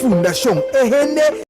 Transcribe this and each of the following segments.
Fundación EGN.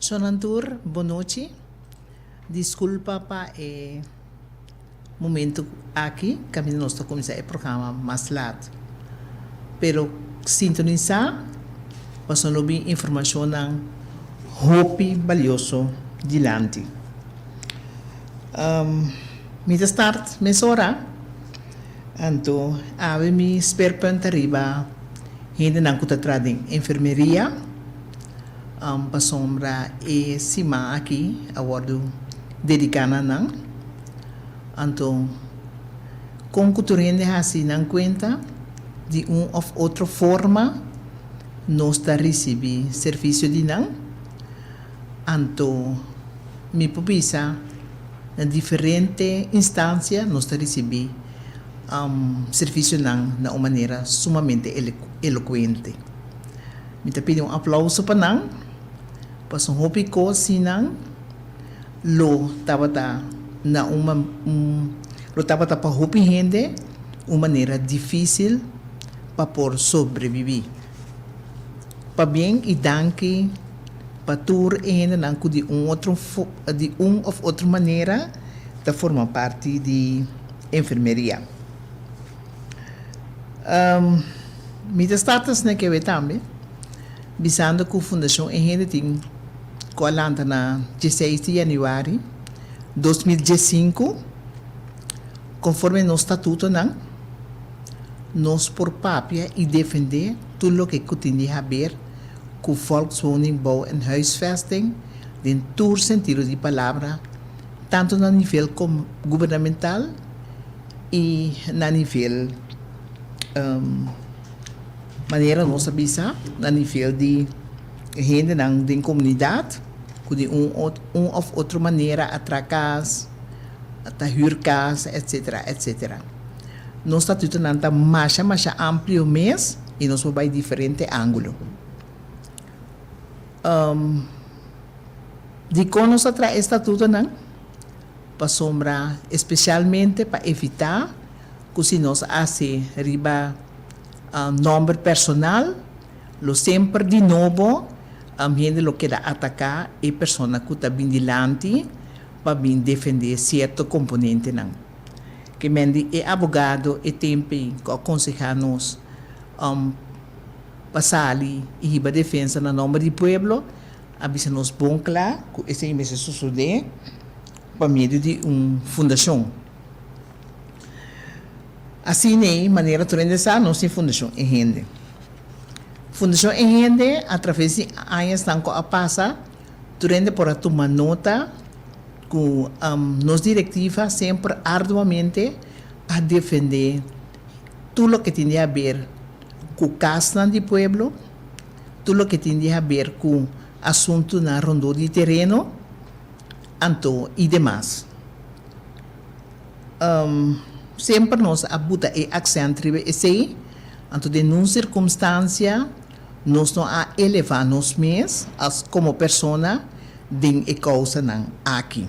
Sonantur, boa noite. Desculpa para momento aqui, que nós estamos começando o programa mais tarde. Pero sintonizar, para não ter informação hope valioso dilante. Mita start, mesora. Então, ave mi speerpunt arriba, gente não kuta trading enfermeria. Pasombra e sima aqui, awardo dedicada nang. Então, com culturende assim não conta de of outra forma nós está receber serviço de nang. Então, me popisa na diferente instância nós está receber serviço nang na uma maneira sumamente eloquente. Me tá pedindo aplauso para nang. Pasong hopi ko sinang lo tabata na lo tabata pa hopi gente uma maneira difícil para por sobreviver. Pa bem e danke pa tur gente nang de of outra maneira da forma parte de enfermeria. Mita status na que também bisando com a Fundação EGN tem coalanta na 16 de janeiro de 2015, conforme nosso estatuto, nós por papia e defender tudo o que tem a ver com volkswoningbouw en huisvesting, em todo sentido de palavra, tanto no nível governamental e no nível maneira nossa bisa, no nível de gente da comunidade, que de of outra maneira atracas, huurcas, etc, etc. Nosso estatuto não está mais amplo mês e nós vamos para diferente ângulo. De como nós traz estatuto não, para sombra, especialmente para evitar que se nós hace riba nome personal, lo sempre de novo gente lo que da atacar e persona que está bem dilante para bem defender certo componente não. Que mendi é advogado e tempo que aconselha-nos passar e riba defesa na nome do povo, avisa-nos bom claro que esse é o suceder para meio de fundação. Assim, de maneira tremenda, nós temos fundação em rende. Fundação em rende, através de anos que a passa, durante por tomar nota, que nos diretiva sempre arduamente a defender tudo o que tem a ver com o caso do povo, tudo o que tem a ver com assunto na ronda de terreno, e demais. Sempre nós abuta e accento esse, então de numa circunstância nós não a elevar nos mesmos como pessoa de e causa não aqui.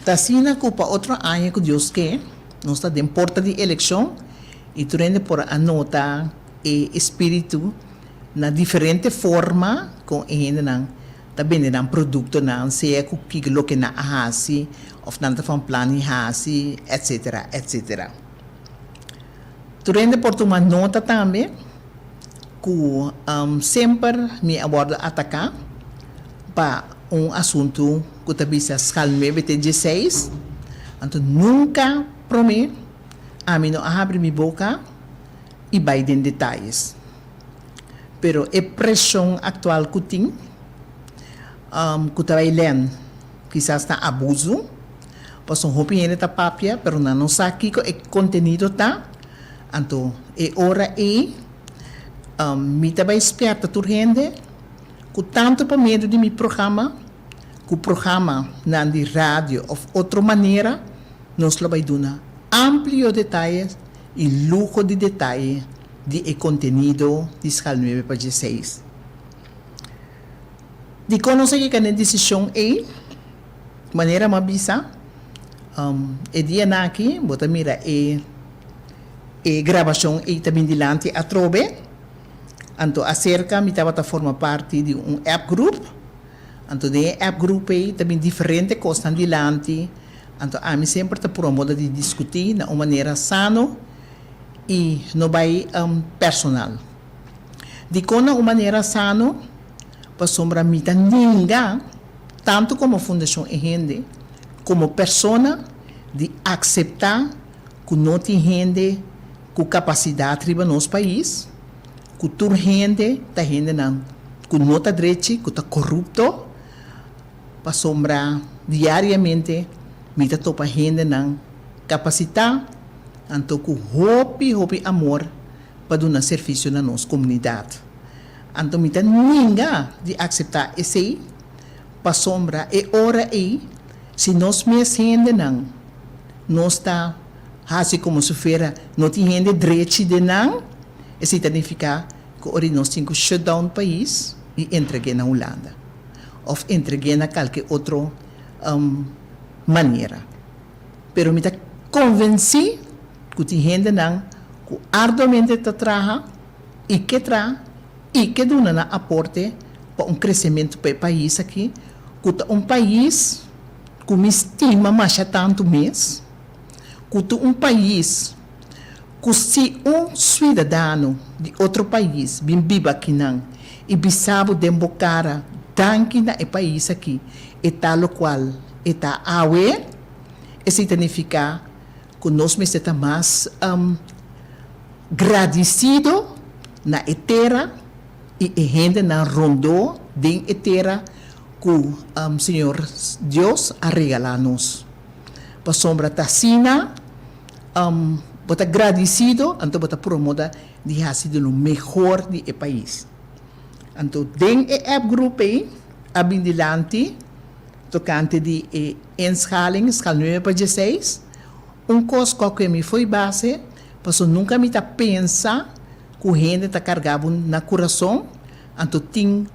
Assim na culpa outro ano que Deus quer, Nós está dentro porta de eleição e turende por anota e espírito na diferente forma com ainda não também não produto não se é o que lo que na hasi of não van plano hasi etc etc. Turende por uma nota também que sempre me aborda atacar para assunto que também se escalme BT16 então nunca prometo a mim não abre minha boca e vai em detalhes pero a pressão atual que tem que está lendo quizás está abuso pois um opinião está papia pero não sabe aqui que o conteúdo está então é hora me está bem esperta por gente que tanto para medo de meu programa que o programa na de rádio ou outra maneira nós vai dar amplio detalhes e luxo de detalhe de conteúdo de escala 9 para 16. De conhecer que a decisão é maneira mabisa é dia aqui bota mira gravação e também dilante a trobe então acerca me estava a formar parte de app group então de app group aí também diferente coisas dilante então a mim sempre está promovendo de discutir de uma maneira sana e não vai personal. De uma maneira sana, para sombra mita ninguém, tanto como fundação e gente, como pessoa, de aceitar que não tem gente com capacidade de no nosso país, que toda gente está gente não, que não está direito, que está corrupto, para sombra diariamente mita topa gente não capacitar então com hopi amor para dar serviço na nossa comunidade então mita ninguém de aceitar esse para sombra e hora aí se nós mesmos gente não nós está assim como se feira não tem gente direito de não isso significa que hoje nós temos que shutdown país e entregar na Holanda ou entregar na qualquer outra maneira. Pero me está convenci que tem gente não que arduamente está trabalhando e que dá na aporte para crescimento para o país aqui, que é país que me estima mais tanto mês, que é país que se cidadão de outro país vem viver aqui não e sabe dembocar tanque na país aqui, e tal qual está awe, isso significa que nós estamos mais agradecidos na terra e a gente na rondou de terra que o Senhor Deus a regalar-nos. Para sombra tacina, bota agradecido, então bota promoda de ha sido o melhor do país. Então, den app group aí, abindilante, tocante de inschaling, escala 9 para 16, coisa que me foi base, mas nunca me pensa que a gente está carregado na coração, então tem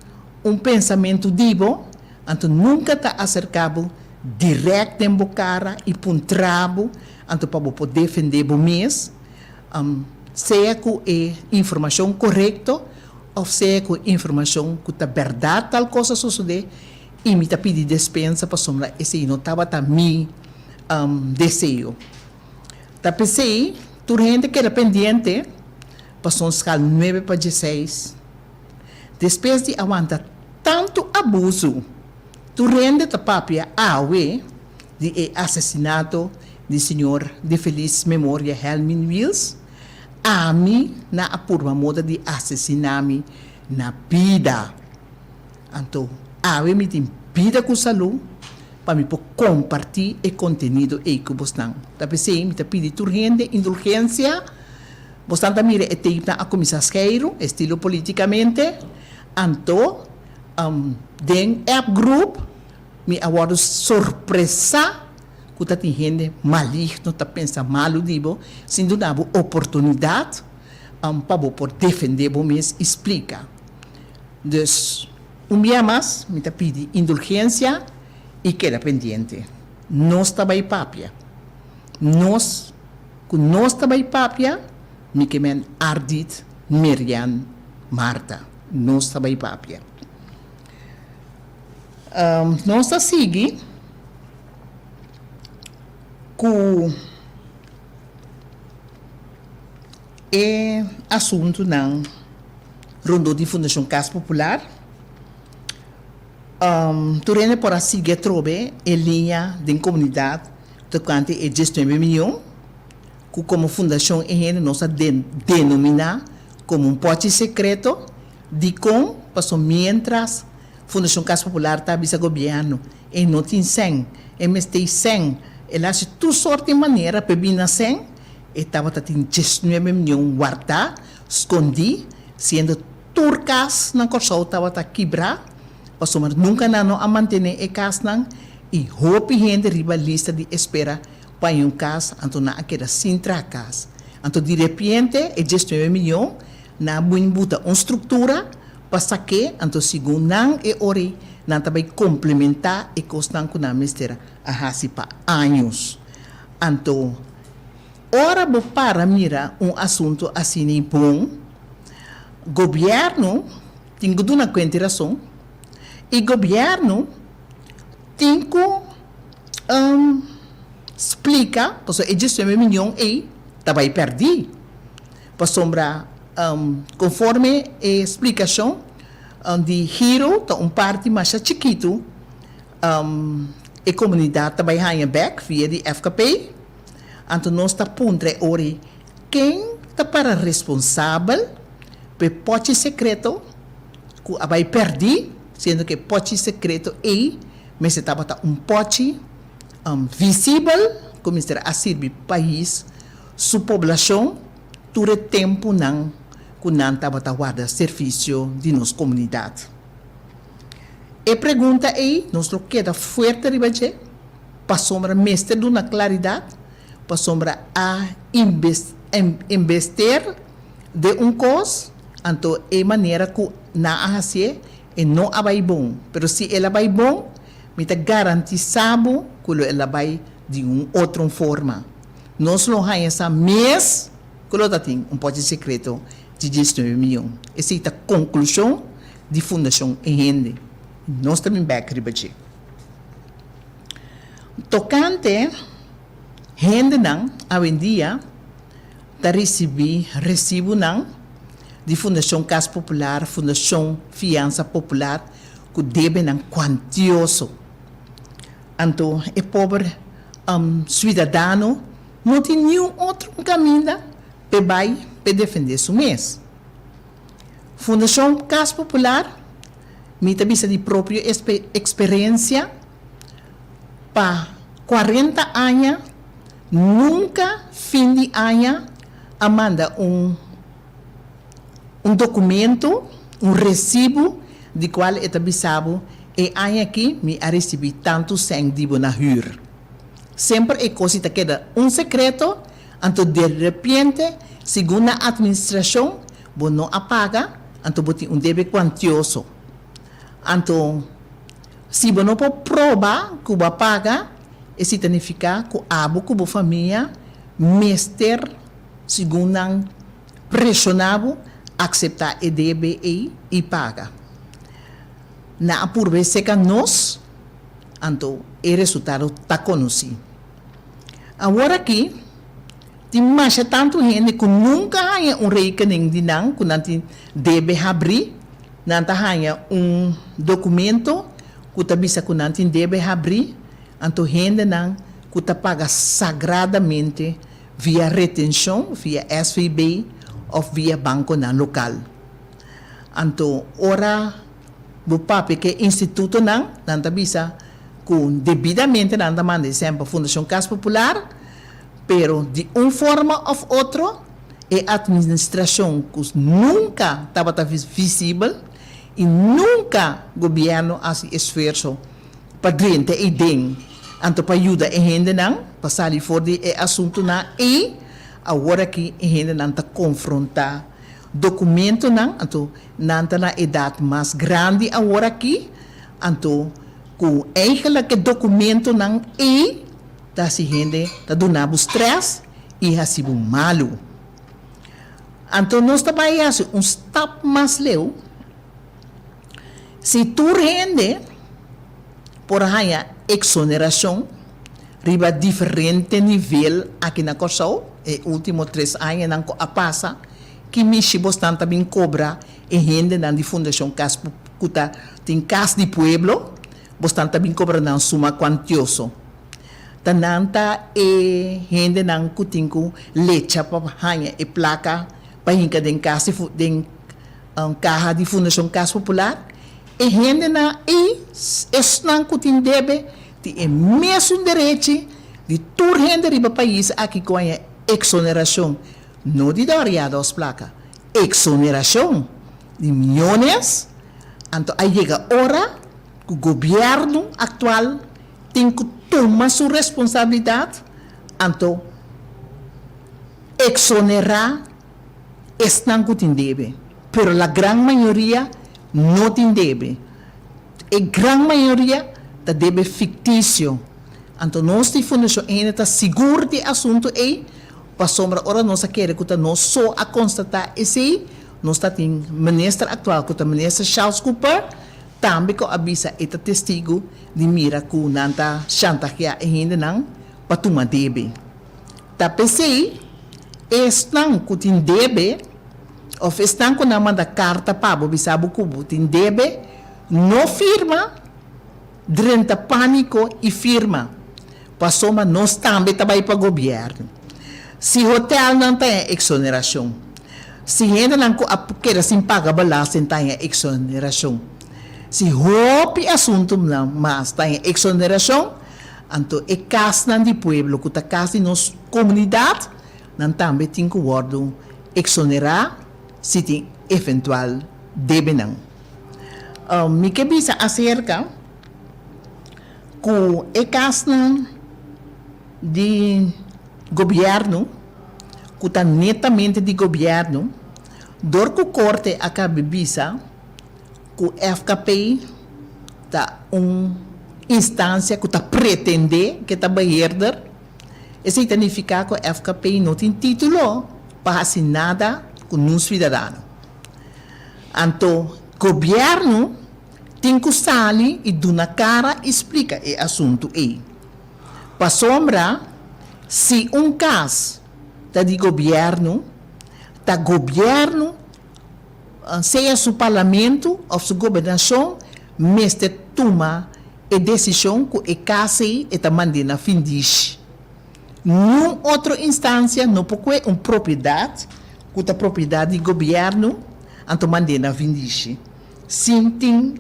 pensamento divo, então nunca está acercado direto em bocara e puntrabo, então para poder defender o mês, seja com a informação correta, ou seja com a informação que está verdade, tal coisa suceder, e me pedir dispensa para sombra esse não estava também desejo. Tá pensei, tu gente que era pendente, passou escala 9 para 16. Depois de aguentar tanto abuso, tu rende a papia awe de assassinato do senhor de feliz memória Helmin Wills, a mim na apurva moda de assassinar-me na vida. Então, awe me tem vida com saúde para me compartilhar o conteúdo que você tem. Tá pensei, me pedi urgente indulgência, você está mira e tem a comissário, estilo politicamente, então, den app group, me aguardo surpresa, que está tem gente maligno, está pensando malo, digo, sem dar oportunidade, para poder defender o mês, explica. Dus, dia mais, me pedi indulgência e queda pendente. Nós estamos em papia. Nós ku nós também papia, mi que men Ardit Miriam Marta. Nós também papia. Nós tá sigue com é assunto não rondo de Fundação Casa Popular. Turene por assim que trobe em linha de comunidade tocante a gestão de milhão, que como fundação em nossa denomina como um pote secreto de com passou mientras Fundação Casa Popular está bisa governo e não tem sem, e mas tem sem, ela se tu sorte de maneira para bina sem, e estava tendo gestão de milhão guarda, escondi, sendo turcas na corção estava tá quebrar. Passou mas nunca não a manter a casa não e hope gente riba lista de espera para um caso então na aquela sintra casa então de repente é gestão de milhão na buta uma estrutura para saque então segundo não é ori não também complementar e costan com a mestera a hasi para anos então ora para mira assunto assim bom governo tem que dar uma consideração e governo tem que explica, porque a gestão de milhão também perdi. Para sombra, conforme a explicação de Hero, tá parte mais chiquito, a comunidade também ganha back via de FKP. Então, nós está puntre ori quem está para responsável pelo pote secreto que vai perder, sendo que pote secreto mas estava pote visível, como a servir país, sua população, todo tempo não, que não estava a guardar serviço de nossa comunidade. E pergunta nós queda forte de para sombra mestre de uma claridade, para sombra a investir de coisa, então é maneira que na fazer e não vai bom, pero se ela vai bom, me está garantizado que ela vai de outra forma. Nós não temos essa mês que ela tem pote secreto de gestão de milhão. Essa é a conclusão de fundação em rende. Nós também back ribaji. Tocante rende não, hoje em dia, está recibo não de Fundação Casa Popular, Fundação Fiança Popular, que deve não quantioso. Então, o pobre cidadão não tem nenhum outro caminho para defender seu mês. Fundação Casa Popular, me também de própria experiência, para 40 anos, nunca fim de ano, manda documento, recibo, de qual é avisado, e aí aqui me recebi tanto sem dibo na hur. Sempre é coisa que queda secreto, então de repente, segundo a administração, você não apaga, então você tem débito quantioso. Então, se você não pode provar que você paga, isso significa que a família, mestre, segundo pressionado, aceitar e DBI e paga. Na apurbe seca nós, então o resultado está conhecido. Agora aqui, tem mais tanto gente que nunca há rekening de não, que não deve abrir, não há documento que está que não deve abrir, então gente não que paga sagradamente via retenção, via SVB, ou via banco na local. Então, ora, o papel que instituto não bisa com devidamente não manda sempre Fundação Casa Popular, pero de forma ou outra, a administração que nunca estava visível e nunca o governo faz esforço para dentro e dentro, então para ajudar a gente não, para sair fora de assunto não, e agora que a gente não está confrontar documento não, então não está na idade mais grande agora aqui, então com eigenlijk documento não e da se gente está donando stress e hasibo malu. Então, nós trabalhamos step mais leu. Se tu rende, por aí, exoneração, riba diferente nível aqui na Corsão, e último 3 anos não a passa, que me bastante bem cobra e rende na de Fundação Casa Popular, tem Casa de Pueblo, bastante bem cobra na suma quantioso. Tananta e rende na kutingku lecha pa hanya e placa para hinca den casa den caja de Fundação Casa Popular e rende na e esnan kuting debe de é mesmo direito de tur rende riba país aqui com a exoneração não de doriada as placa exoneração de milhões então aí chega a hora que o governo atual tem que tomar sua responsabilidade então exonerar estão que tem debe pero a grande maioria não tem debe a grande maioria da debe fictício. Então, nós de fundação ainda está seguro de assunto aí, para sombra ora nós queremos que nós só a constatar esse, nós está tem ministro atual, que o ministro Charles Cooper, também que avisa este testigo de mira que nanta chantagear ainda não para tomar debe. Tá pensei, estão que tem debe, ou estão que não manda carta para o bisabo cubo tem debe, não firma. Durante pânico e firma. Passou, mas nós também trabalhamos para o governo. Se o hotel não tem exoneração, se ainda não quer se pagar balança, não tem exoneração. Se o assunto não mas tem exoneração, então é casa de pueblo, que é casa de nossa comunidade, não também tem que exonerar se tem eventual deve não. Me que bisa acerca com a casa de governo, que está netamente de governo, dor que o corte acaba bisa, que o FKP está instância que está pretender que está herder, isso significa que o FKP não tem título para assinar nada com um cidadão. Então, governo tem que sair e dar na cara e explicar o assunto aí. Para sombra, se caso está de governo, seja o parlamento ou sua governação, mas toma a decisão que o caso está mandando a fim disso. Numa outra instância, não porque propriedade, que é propriedade do governo, então mandando a fim disso. Sim, tem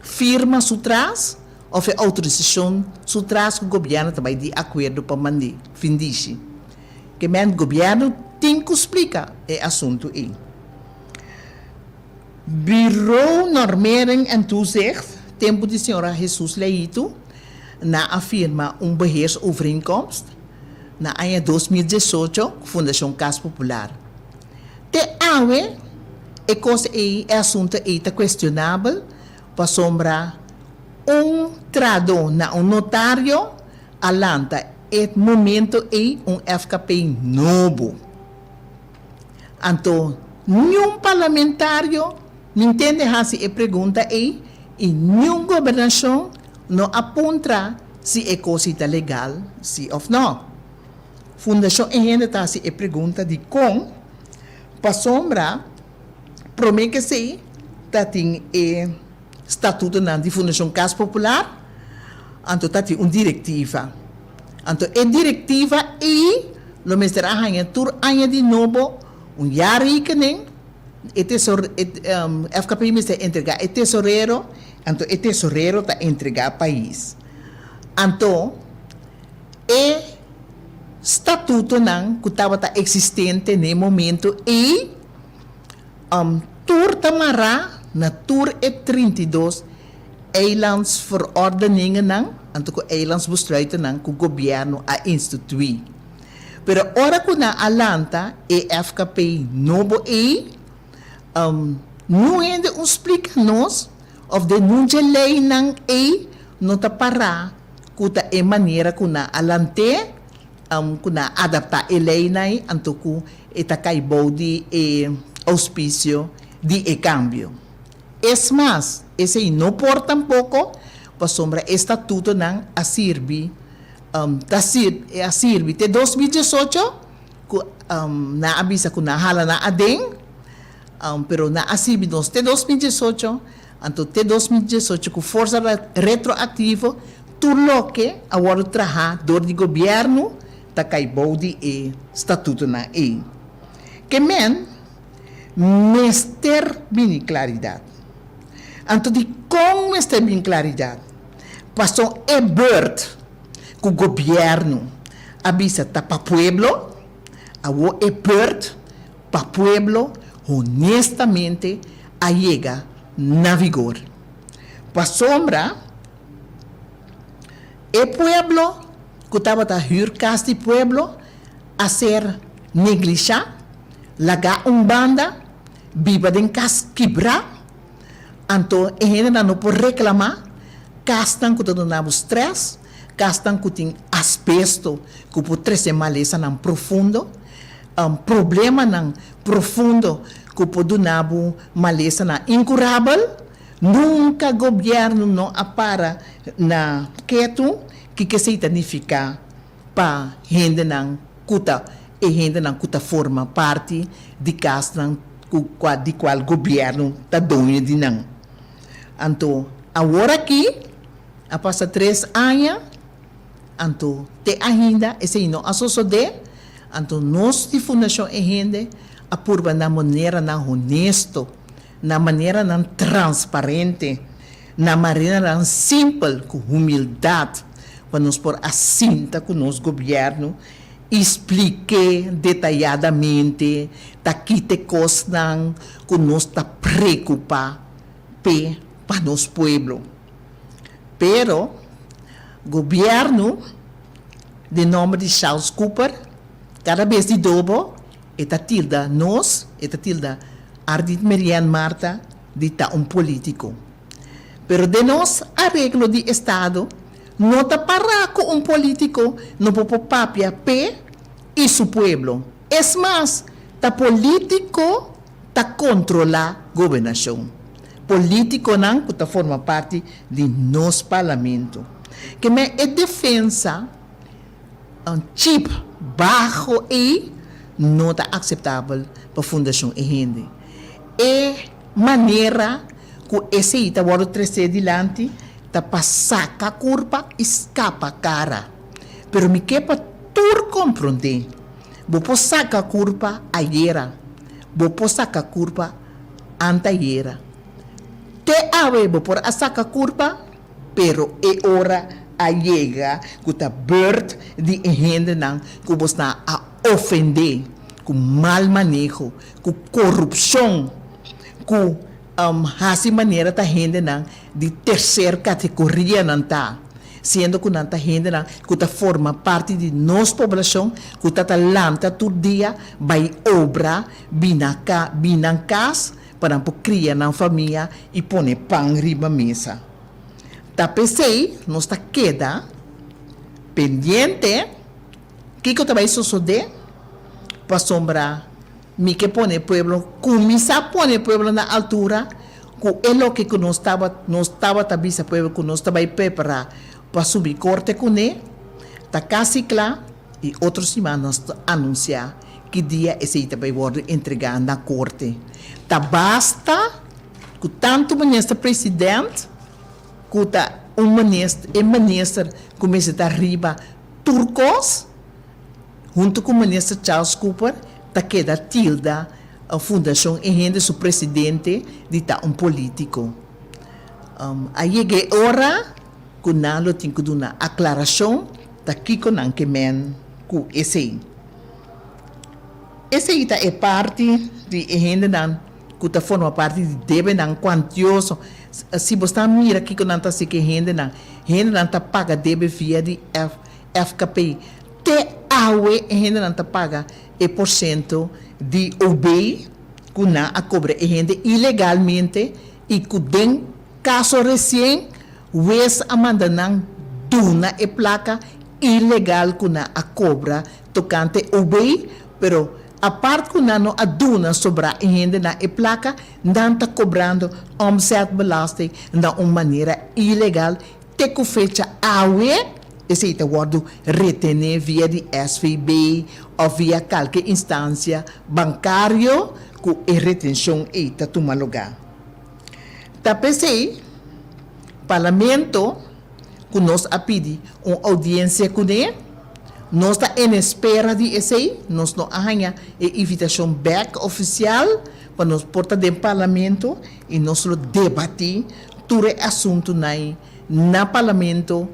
firma sutrás, ou autorização sutrás que o governo também de acordo para mandar fim disso. Que o governo tem que explicar o assunto aí. Bureau Normering en Toezicht, tempo de senhora Jesus Leito, na afirma beheersovereenkomst, na ano 2018, Fundação Casa Popular. Te awe, e coisa aí, é assunto aí está questionável, para sombra trado na notário, alanta, momento aí, FKP novo. Então, nenhum parlamentário não entende essa pergunta aí, e nenhuma governação não aponta se é coisa legal, se ou não. Fundação ainda está se pergunta de como, para sombra, promete que se tem estatuto de Fundação Casa Popular, então tem uma diretiva. Então, a diretiva e o ministério arranha tur anha de novo rekening, FKP ministério entregar o tesoureiro, então o tesoureiro está entregar ao país. Então, o estatuto que estava existente no momento e tur tamará na tur 32 eilandsverordeningen então o eilandsbesluiten que o governo a instituir. Pero ora que na alanta e FKP novo não ainda explica-nos of de nunca lei não não está para que é maneira que na alante kuna adaptar a lei nai antuku itakai bodi e auspicio de e cambio. Es más, ese no por tampoco pa sombra estatuto ng asirbi asirbi te 2018 ku naabisa ko nahala na ading pero naasirbi nos te 2018 anto te 2018 ku força retroativo tulo que agora traha dor de governo ta kai bodi e estatuto na e que men mester bini claridade anto di com mester bini claridade passou e bird ku governo abisa ta pa pueblo awo e bird pa pueblo honestamente llega na vigor pa sombra el pueblo, que estaba a casa de pueblo, a ser negligente, laga banda, viva de casa quebrar, então, a gente não pode reclamar, castan que todo stress, castan que tem asbesto, que pode trazer maleza não profundo, problema não profundo, que pode dar maleza não incurável. Nunca governo não apara na quieto que significa para gente não cuta e gente não cuta forma parte de casa de qual governo está dono de não. Então, agora aqui, a passar 3 anos, então, te ainda esse não associado, então, nós de fundação e gente a purba na maneira não honesto, na maneira não transparente, na maneira não simples, com humildade, para nos pôr assim com o nosso governo, explique detalhadamente, que te coisas que nos está preocupa para nosso povo. Pero, governo, de nome de Charles Cooper, cada vez de dobro, eta tilda nós, eta tilda Ardit Marian Marta, de político. Pero de nós, arreglo de Estado, não está para com político, não pode papia P e seu pueblo. Es más, ta político ta controla governação. Político não que forma parte de nosso parlamento. Que me é defensa chip baixo e não está aceitável para a fundação e gente. E maneira que esse está agora trazer adiante, está passar a curva, escapa a cara. Pero me quepa tur compreender. Vou passar a curva ayer, vou passar a curva anteayer. Te ave vou por a saca curva, pero é hora a llega que está bird de gente não que você está a ofender, com mal manejo, com corrupção, com assim maneira da gente não de terceira categoria não tá, sendo que não tá gente não que tá forma parte de nossa população, que tá lanta todo dia vai obra binancas para criar na família e pôr pão riba mesa. Tá pensei, nós tá queda pendiente que eu vai suceder para sombra me que pone pueblo, começar a pôr pueblo na altura, que é o que nós estava tabisa pueblo que nós estava preparar para subir corte com ele, tá quase claro e outras semanas anunciar que dia esse vai ser entregado na corte. Tá basta que tanto o ministro presidente que tá ministro começa a arriba turcos junto com o ministro Charles Cooper tá queda tilda a fundação e rende seu presidente de tá político. Aí é hora que nós temos que dar uma aclaração tá aqui com que men com esse. Esse é parte de rende não que tá forma parte de deve não quantioso. Se você mira aqui que não tá se que rende não tá paga deve via de FKP. Te awe rende não tá paga e por cento de OB que não a cobra rende ilegalmente e que tem caso recém Wes Amanda não duna e placa ilegal kuna a cobra tocante OB, pero a parte kuna no aduna sobra ainda na e placa, dan tá cobrando omzetbelasting na uma maneira ilegal, te ku fecha awe, esse ita wordo retener via di SVB ou via qualquer instância bancário ku e retenção ita toma lugar. Tapesei, parlamento, que nós a pedir uma audiência com ele, nós está em espera de esse, nós não arranha a invitação back oficial para nós portar do parlamento e nós lo debater todo o assunto na parlamento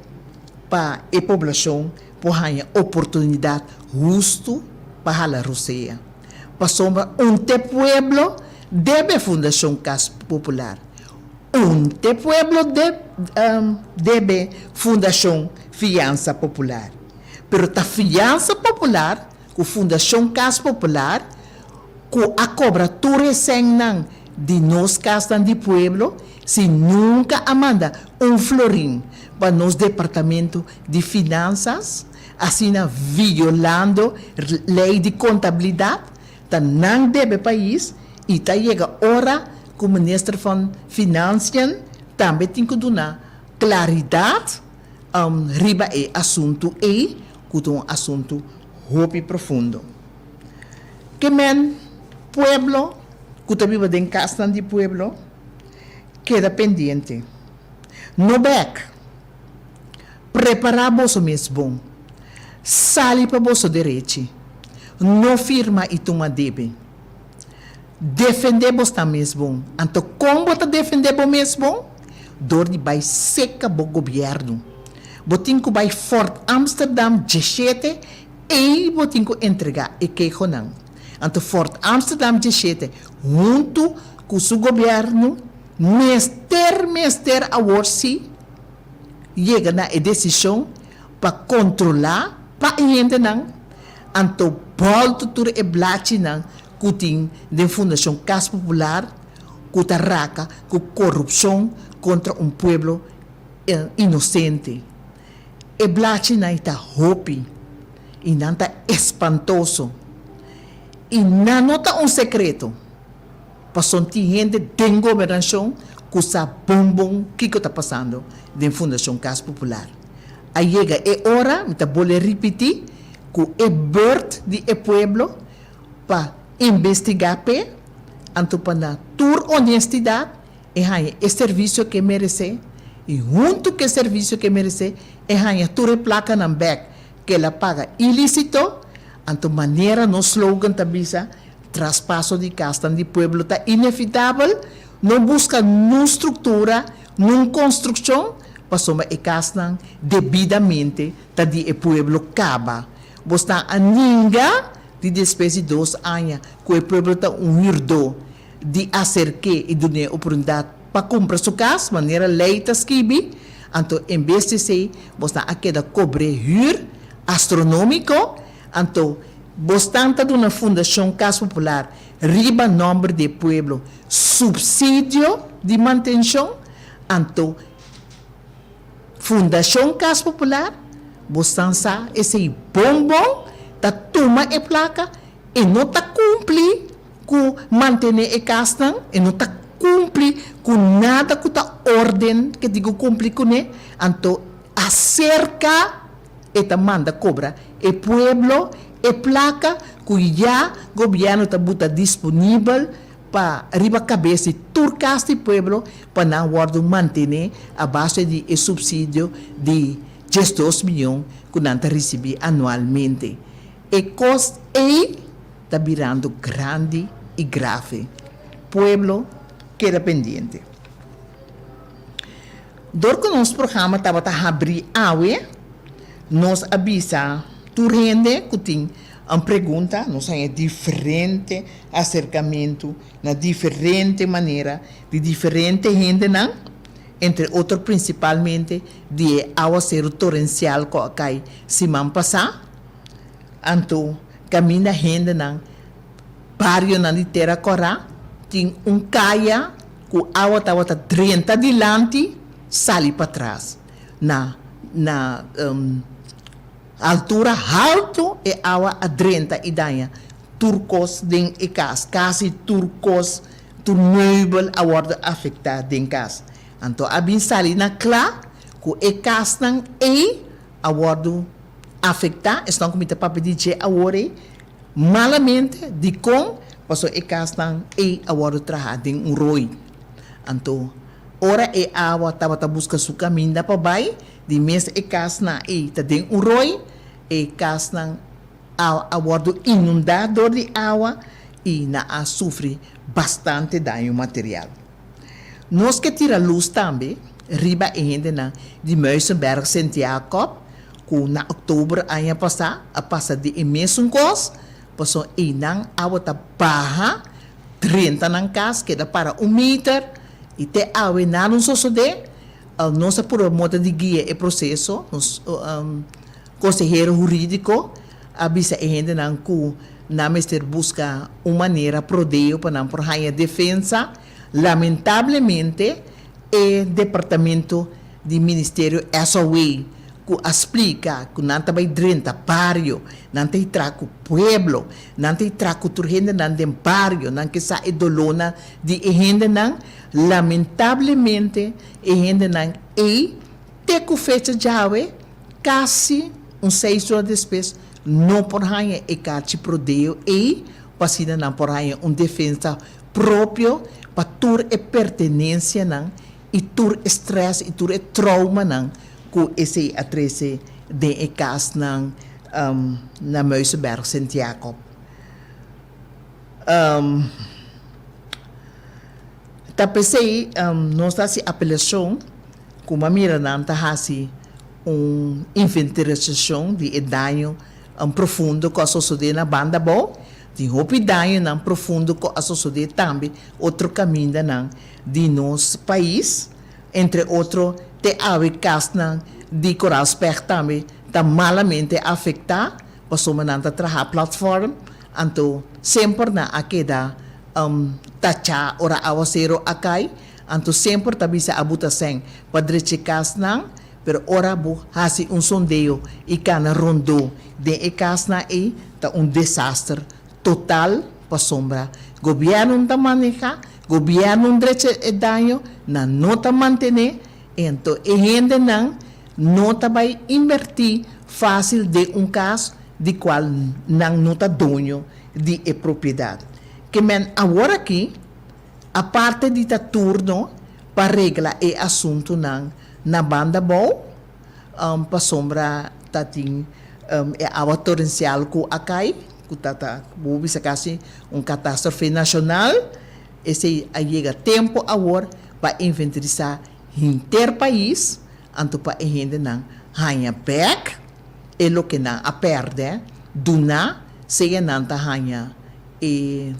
para a população por ganhar oportunidade justo para a Rússia. Para sombra pueblo deve Fundação Casa Popular. Pueblo deve Fundação Fiança Popular. Pero a Fiança Popular, com Fundação Casa Popular, com a cobra tudo de nós casas de pueblo, se nunca amanda florim para nos departamento de finanças, assim violando lei de contabilidade, tá não deve país e tá chega hora que o ministro van Financiën também tem que dar claridade riba e assunto que é um assunto muito profundo. Que men pueblo, que também vai em casa de pueblo, queda pendente. No back, preparar bolso mesmo, sali para bolso direito, não firma e toma debe. Defender você mesmo. Então, como você defender você mesmo? Door die bij seca bo governo. Botinko bij Fort Amsterdam 17 e botinko entregar e que honang. Então, Fort Amsterdam 17 junto com o governo mester a worsi chega na decisão para controlar para gente não. Então, volta tudo e blate não. Kuting de Fundação Casa Popular, kutarraca, com corrupção contra um pueblo inocente. E blate na ita hopi, e não está espantoso. E não nota segredo. Passou gente de governação que sabe bom que está passando de Fundação Casa Popular. Aí chega é hora, me vou repetir, que é bird de pueblo para investigar anto para tur honestidade e ganha o serviço que merece e junto com o serviço que merece e ganha tur placa na back que ela paga ilícito anto maneira no slogan tabisa traspasso de casta de pueblo tá inevitável não busca numa estrutura numa construção para soma e casta devidamente tá de pueblo caba você a ninguém de despesa de 2 anos, que o povo está hirdo de acercar e dar oportunidade para comprar sua casa, maneira lei está escrita. Então, em vez de ser, você está cobre huur astronômico, então, você está de uma Fundação Casa Popular, riba número de pueblo, subsídio de manutenção, então, Fundação Casa Popular, você está esse bombom, tá toma e placa e não tá cumpre com manter a casa e não tá cumpre com nada que tá ordem que digo cumpre com ele então acerca e tá manda cobra e pueblo e placa que já governo tá buta disponível para riba cabeça turcas de pueblo para não guardar manter a base de subsídio de 2 milhões que não tá receber anualmente. E costa está virando grande e grave. Pueblo queda pendente. Dor que nosso programa estava a abrir awe, nos avisa tu rende que tem uma pergunta, nós temos diferente acercamento, na diferente maneira, de diferente gente, não? Entre outros principalmente de aguacero torrencial que cai semana passada. Anto caminha gente na barrio na litera cora tem caia com água estava 30 adiante sali para trás na altura alto e awa a 30 idanha. Turcos den e cas, quase turcos, tu meubel a worden afectado den cas. Anto abin sali na kla, ku e cas nang e a worden afectado, estão com muita papo de je a wore, malamente, de com, passo e cas nang e a worden traha den un roi. Anto, ora e awa tava busca su caminho da pabai, de mes e cas na e ta den un roi, e cas nang a bordo inundado de água e na a sofre bastante dano material. Nós que tira luz também, riba ainda na de Muizenberg Santiago, que na outubro ano passado, a passa de imenso cos, passou e não água tá barra, 30 na casa, que dá para 1 meter, e te água não nos sucede, nossa por modo de guia e processo, nos conselheiro jurídico, abisa ainda não que na mister busca uma maneira prodeu para não por a defesa, lamentavelmente o departamento do ministério SOE que explica que não está bem drenta barrio, não tem traco pueblo, não tem traco turrenda não tem barrio, não que sa idolona de ainda não lamentavelmente ainda não e te que fecha jawe quase 6 horas depois não por hanha e carte prodeu e passida não por hanha defesa próprio para tur e pertenência não e tur stress e tur e trauma não que esse atrese de e cas não na Muizenberg Santiago tapesei nós tá se apelação como a mira não tá hasi inventarização de dano profundo que associado na banda bom, de hopi dano profundo que associado também outro caminho de nosso país, entre outros te ave casna de coral aspecto também tá malamente afetado, passou mananta trabalhar plataforma, então sempre na aquela tacha ora awasero akai, então sempre tá bisa abuta sem padre casna pero ora bu hasi sondeo e cana rondo de e casna e ta desastre total pa sombra governo ta maneja governo dreche e daño na nota mantener ento e gente nan nota vai invertir fácil de caso de qual nan nota dono de e propriedade que men agora aqui a parte de turno para regla e assunto na banda bom, pa sombra tating e awa torrencial ko akay, kutata bisa kasi catástrofe nacional, esse llega tempo agora para inventarizar interpaís, anto pa ihende nang hanya back, e lo que nang a perde, duna, seya nanta hanya e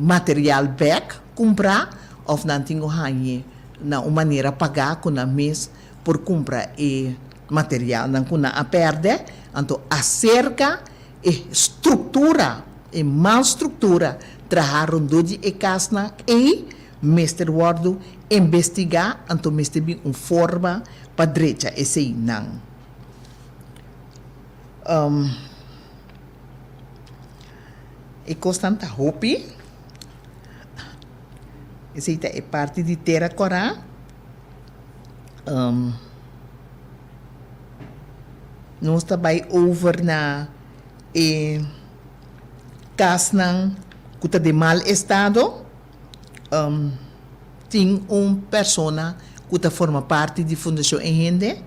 material back, comprar, of nantingo hanye na uma maneira pagar com a mês por comprar e material não com a perde então acerca e estrutura e mal estrutura trabalhar de e casna e mestre wardo investigar então mestre bem forma para direita esse não e constante hope esse é parte de terra corá. Nós também over na casnang que de mal estado. Tem persona que forma parte de Fundação Enhende,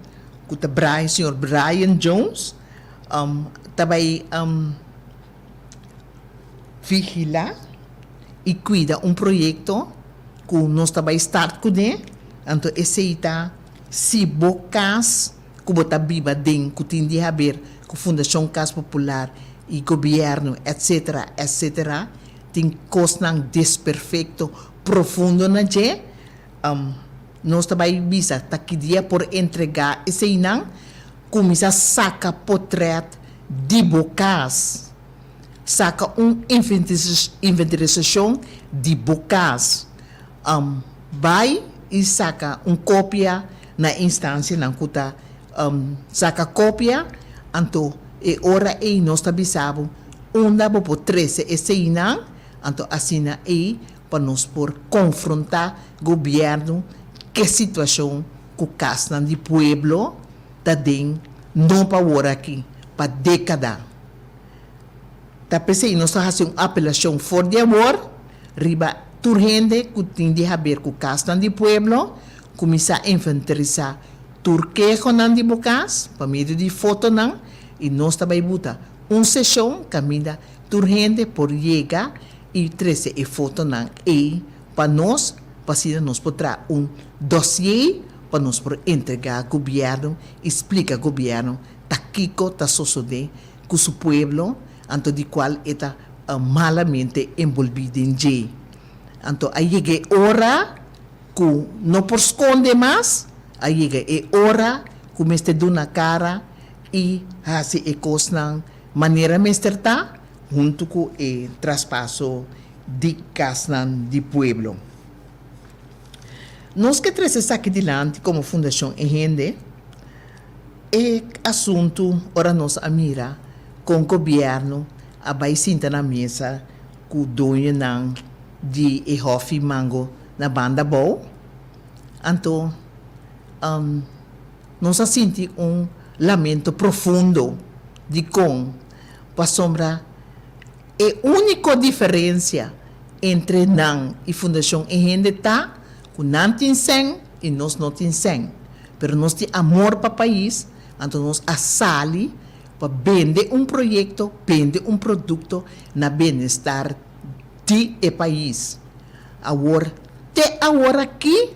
que senhor Brian Jones, também vigila e cuida projeto que nós também start com ele, então esse está se bocas que bota biba den que tem de haver com Fundação Casa Popular e governo etc tem coisas desperfeito profundo na je nós também bisa tá que dia por entregar esse não começa saca portrait de bocas saca inventarização de bocas vai e saca cópia na instância na kuta saca cópia, anto e ora e nós tabisabo onda por 13 esse inang, anto assina e para nós por confrontar governo que situação que casam de pueblo tá den não para ora aqui para década. Tá pensei nós fazemos uma apelação for de amor riba turgente que tem de haver que casam de pueblo começar a inventarizar turquejo nan de bocas para meio de foto nan e nós também buta sessão caminha turgente por chegar e 13 e foto nan e para nós para nós poder dossiê para nós por entregar ao governo, explica ao governo tá kiko tá sucede com o pueblo anto de qual está malamente envolvido em J. Anto aí chega hora que não por esconde mais, aí chega hora que me está dando na cara e assim é coisa maneira mestre tá junto com o traspasso de casa de pueblo. Nós que trazemos aqui adiante como Fundação Ehende é assunto ora nós a mira com o governo a vai sentar na mesa com o dono de Ehofi Mango na banda boa. Então, nós sentimos lamento profundo de como para sombra a única diferença entre NAN e Fundação Ehende tá que NAN tem 100 e nós não tem 100. Pero nós temos amor para o país, então nós assali para vender projeto, vender produto na bem-estar de país. Agora aqui,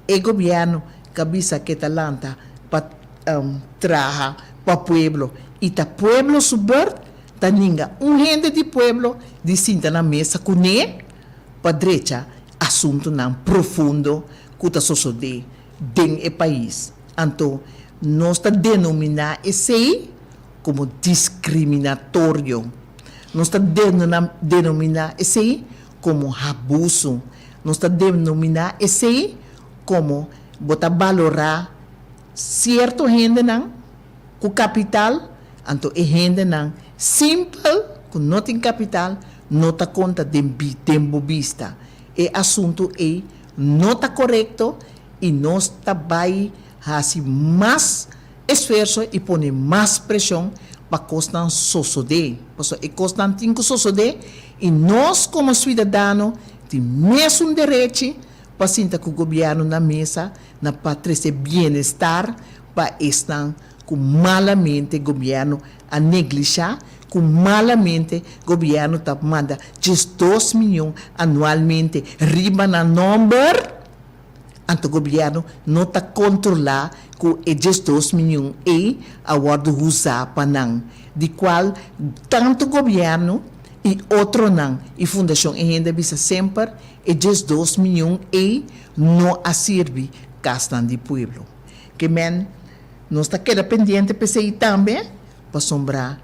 o governo cabeça que talanta para trabalhar para o pueblo e o pueblo subir, tá ninguém gente de pueblo de sentar na mesa com ele para direita assunto não profundo que está sucedendo dentro do país. Então, nós está denominar esse como discriminatório. Nós está denominar esse como abuso. Nós está denominar esse como botar valorar certo gente não com capital, então é gente não simples que não tem capital, não está conta de tempo vista. O assunto é não está correto e nós está vai fazer mais esforço e pôr mais pressão para costar suceder. Porque costar tem que suceder e nós como cidadãos temos mesmo direito para sentar com o governo na mesa para trazer bem-estar para estar com malamente o governo a negligenciar, com malamente o governo está manda 2 milhões anualmente riba na número, então o governo não está controlar com esses 2 milhões e agora usar para não, de qual tanto o governo e outro não, e Fundação Ehende bisa sempre esses 2 milhões e não a serve castan de pueblo. Que men, nós está queda pendente para sair também, para sombrar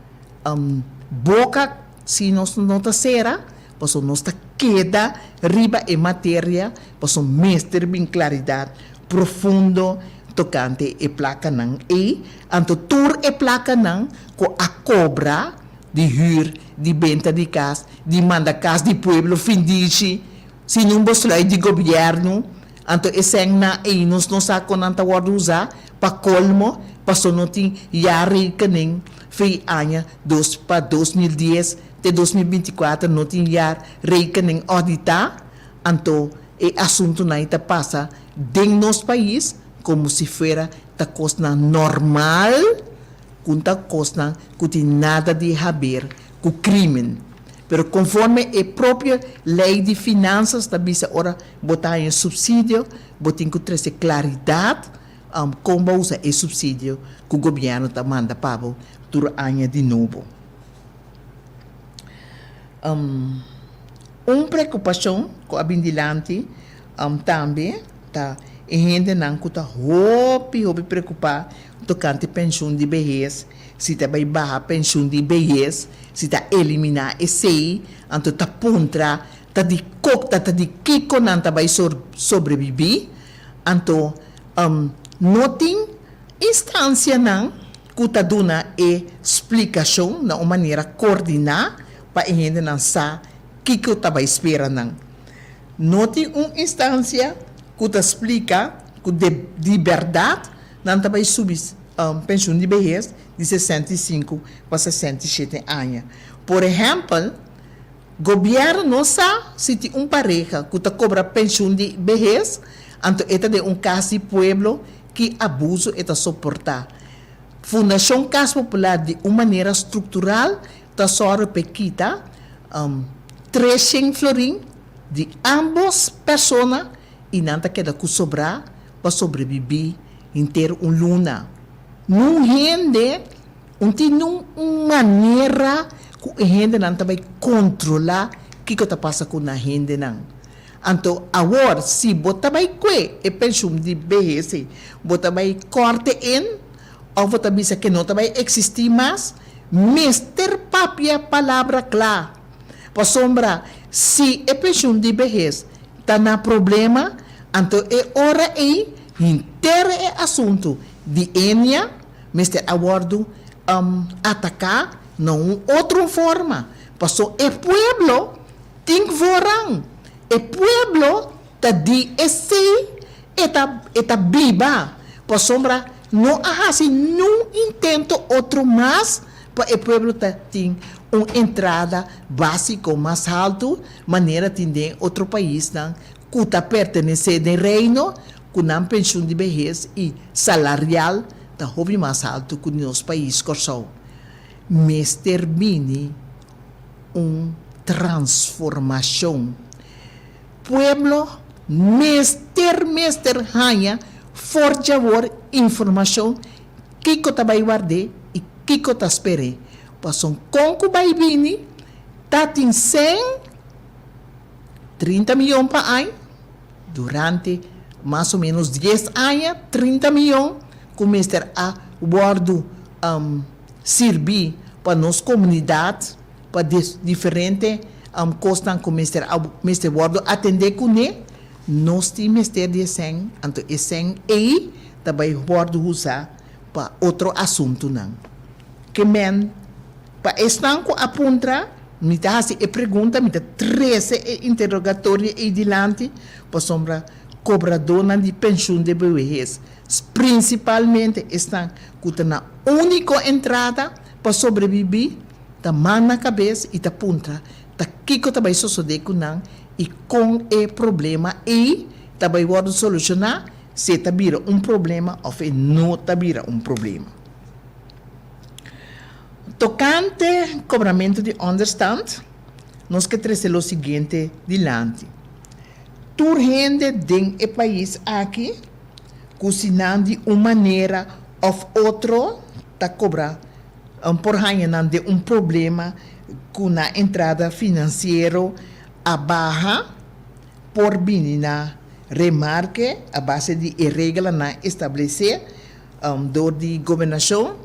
boca, se nós não está será, para nós está queda riba em matéria, para mestre bem claridade profundo tocante e placa não e anto tur e placa não com a cobra de hur de venda de casa, de manda casa de pueblo findici, se não boslai de governo, anto eseng na e nós não saco nanta usar para colmo, para não tem yari kaning fei anya para 2010 até 2024 não tem yar rekening audita, anto e assunto na ita passa dentro nosso país como se fuera ta coisa normal, com ta coisa que tem nada de haver com crime. Pero conforme a própria lei de finanças, também se ora botar em subsídio, botar que trazer claridade como usa esse subsídio que o governo está manda para durante ano de novo. Preocupação com a bindilante também tá e gente não que está hobby preocupar tocante pensão de vejez, se está vai barra pensão de vejez, se está eliminar esse, então está contra, está de cocta, está de kiko não está vai sobreviver, então não tem instância não kuta duna explicação na uma maneira coordinar para a gente não sa que eu estava esperando. Não tem uma instância que explica que de verdade não estava subir pensão de vejez de 65 para 67 anos. Por exemplo, governo não sabe se tem uma pareja que cobra pensão de vejez, então é de um caso de pueblo que abuso é suportar. Fundação Casa Popular de uma maneira estrutural está só repetida 300 florim de ambas pessoas e nada queda que sobrar para sobreviver inteiro luna. Não rende, não tem uma maneira que a gente não vai controlar o que está passando com a gente não. Então, agora, se você vai que é pensão de vejez, você vai corte em ou você bisa que não vai existir mais, mister papia palavra clara. Para sombra, se é pensão de vejez está na problema, então é hora aí, inteiro é assunto de Enya, mister abordo atacar não outra forma. Passou é pueblo, tem vorang. É pueblo, tá de esse, eta biba. Para sombra, não há assim, não intento outro mais, para o pueblo tem uma entrada básica mais alta, maneira de ter outro país, não, que está pertencer ao reino, que não pensão de vejez e salarial, está houve mais alto que o nosso país, corso. Mas termine uma transformação. Pueblo, mester, hanha, for favor, informação, que eu vai guardar e que eu espere. Passam com vai vir, tá tem 30 milhões para ano, durante mais ou menos 10 anos, 30 milhões, que o mestre a guardo servir para nossa comunidade, para diferentes costas que o mestre guardo atender com ele. Nós temos mestre de 100, então e 100 aí também guardo usar para outro assunto não. Que men para estar com a ponta, me dá assim a pergunta, me dá 13 interrogatórios e dilante, para sombra cobradora de pensão de vejez. Principalmente estão com a única entrada para sobreviver, da mão na cabeça e da ponta, da que também sucede com não e com o problema e também pode solucionar se vira um problema ou se não vira um problema. Tocante cobramento de understand, nós que trazer o seguinte dilante. Tu gente dentro do país aqui, cozinhando de uma maneira ou outra, tá cobrar por ranhar de um problema com a entrada financeira a barra por vir na remarque a base de regra na estabelecer do de governação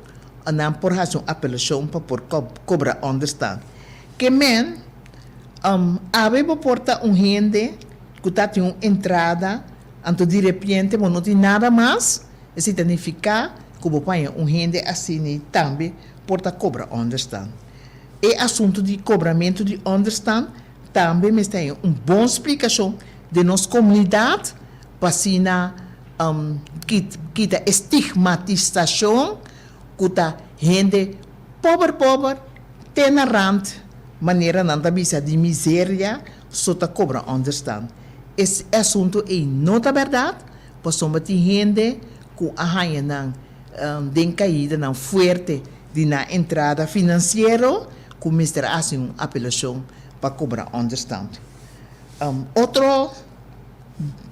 na por razão apelação para por cobrar understand que men ave porta gente que tem uma entrada anto de repente não tem nada mais isso significa que o pai gente assim também porta cobra understand e assunto de cobramento de understand também me tem uma boa explicação de nossa comunidade para assim que a estigmatização que a gente pobre tem na rand maneira não da bisa de miséria só ta cobra understand esse assunto é não é verdade para sombra de gente que arranha não den caída não forte de na entrada financeira que o ministro faz uma apelação para cobrar understand. Outro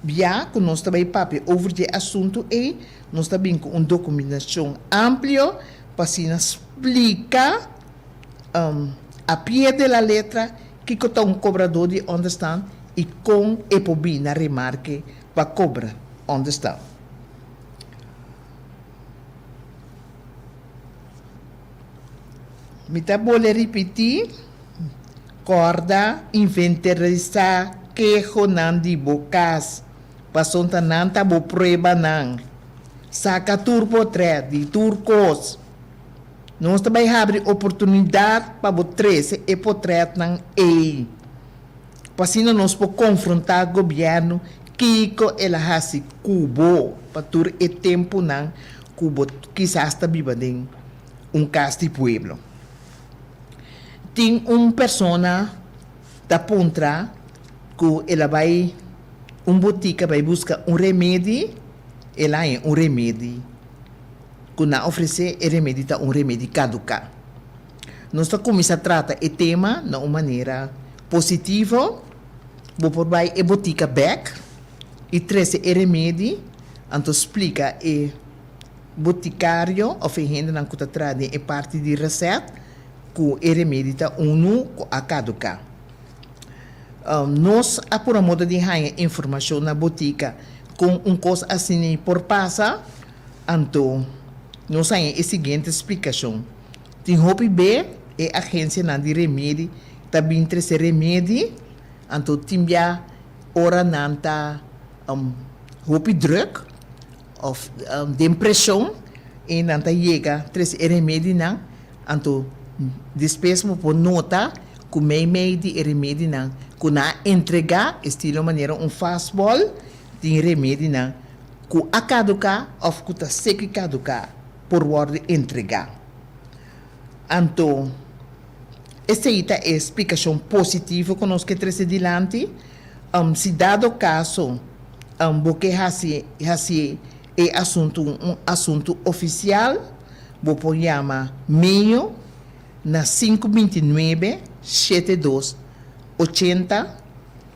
dia que nós também papo over de assunto é nós também com uma documentação ampla para se explicar a pé de la letra que está um cobrador de understand e com e pobi na remarque para cobrar understand. Me tá bole repetir corda inventarizar queijo nan di bokas pasonta nan tabo prueba nan Saca turpo tre de turcos. Nós também abre oportunidade para o 13 e portret ng A. Assim nós podemos confrontar o governo Kiko ela hasi Cubo para tur e tempo ng Cubo quizás está vivendo caso de pueblo. Tem persona da pontra que ela vai botica vai buscar remédio, ela é remédio. Que na oferecer remédio tá remédio caduca. Nós está começando a tratar o tema de uma maneira positiva. Vou por vai e botica back e trazer remédio, então explica e boticário ou gente não que trata é parte de receita que o remédio está a caduca. Nós a por modo de ganhar informação na botica com coisa assim por passa, então nós temos a seguinte explicação. Tem Hopi B é a agência de remédio, também traz remédio, então tem já ora nanta Hopi drug of de impressão e nanta chega traz remédio não, então depois por nota que meio de remédio não, que na entregar estilo maneira fastball de remédio não, que a caducar ou que está seco caducar por ordem entregar. Então, essa é a explicação positiva que nós queremos adiante. Se dado o caso, porque é assunto oficial, vou chamar meio na 529 72 80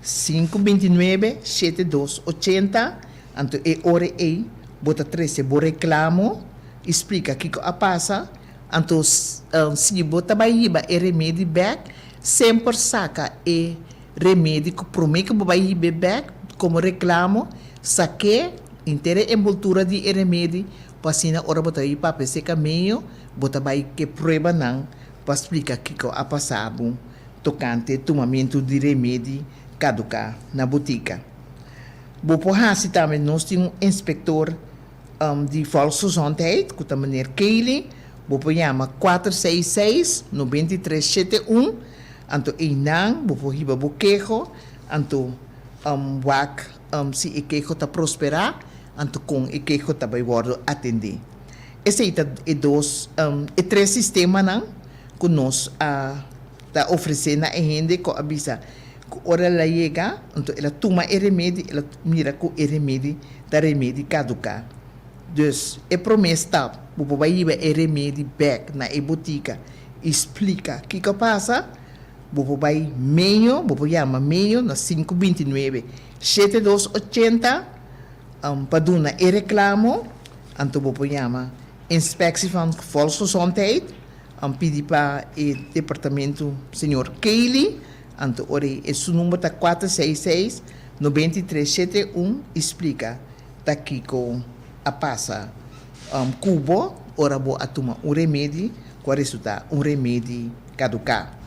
529 72 80. Então, é hora aí, bota 13, vou reclamo, explica o que passa. Então, se você vai riba e remédio back, sempre saca e remédio que promete que vai riba back, como reclamo, saque inteira envoltura de remédio, para assim na hora você ir para pensar caminho, você vai que prova não, para explicar o que ha passado, tocante tomamento de remédio caduca na botica. Vou por também nós temos inspetor de volksgezondheid, que é a maneira Kelly, vou chamar 466-9371, então inang, vou riba bo queijo, então se o queijo está prosperar, então com o queijo está vai atender. Esse é três sistemas não, que nós está oferecendo a gente que avisa que hora ela chega, então ela toma o remédio, ela mira que o remédio da remédio caduca. Dus, é promessa, você vai ir o remédio back na botica, explica o que passa, você vai meio, você chama meio na 529 7280, para dar um reclamo, então você chama inspectie van volksgezondheid, pedir para o departamento senhor Kelly, então ore é seu número está 466 9371, explica tá aqui com a passa cubo, ora vou a tomar remédio, qual resulta remédio caducar.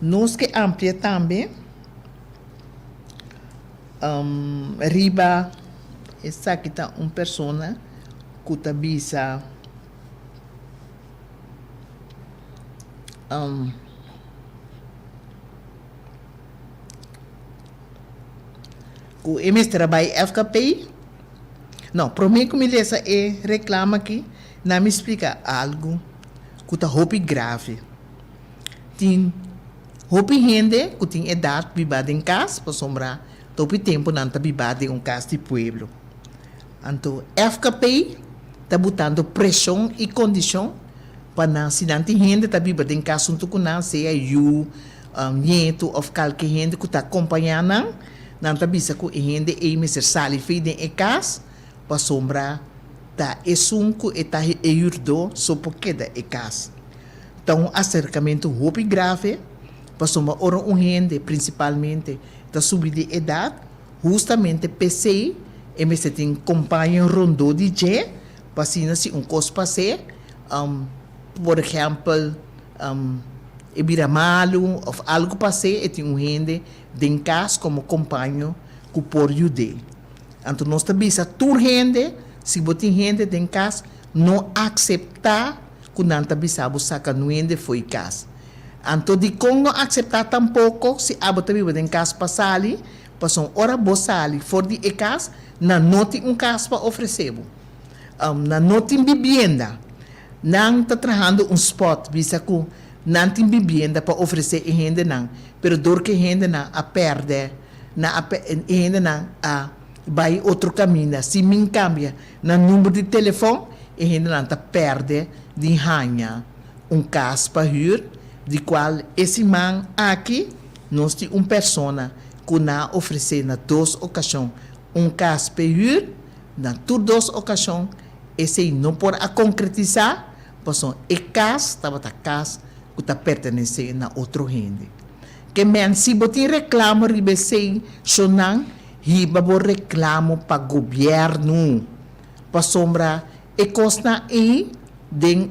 Nós que amplia também, riba, essa aqui está pessoa que está bisa o MS trabalho FKP. Não, prometo que me dessa reclama aqui, não me explica algo que está roupa grave. Tem roupa gente que tem idade vivada em casa, para sombrar, todo tempo não está vivada em casa de pueblo. Então, FKP está botando pressão e condição para se não tem gente está vivada em casa, junto com não seja neto ou qualquer gente que está acompanhando, não está bisa que a gente é Mr. Sally feita em casa, para sombrar, tá é sunco e tá é urdo, só porque da é casa. Então, acercamento roupa grave, para sombrar, ora gente, principalmente, está subindo de idade, justamente PC, e me se tem companhia rondou de G, para se coisa passe, por exemplo, e vira malo, of algo passei, e tem gente em casa como companheiro que por ajudar. Então, nós também, se tu gente, se você tem gente em casa, não aceitar que não também sabe que não é foi casa. Então, de como não aceitar tampouco, se abo também em casa para sair, passam hora boa sair, fora de casa, não tem casa para oferecer. Não tem vivenda. Não está trabalhando spot, visa que não tem vivenda para oferecer a gente não. Pero dor que a gente não a perde, a gente não a vai outro caminho. Se me cambia no número de telefone, a gente não está perde de ganhar casa para huur, de qual esse man aqui, nós temos uma pessoa que não oferece na duas ocasiões casa para huur, na duas ocasiões, esse não pode concretizar, porque a casa que está pertencendo a outra gente. Que men, se você reclama, ribesei, sonang, hiba bo reclamo para governo, para sombra, e costa aí de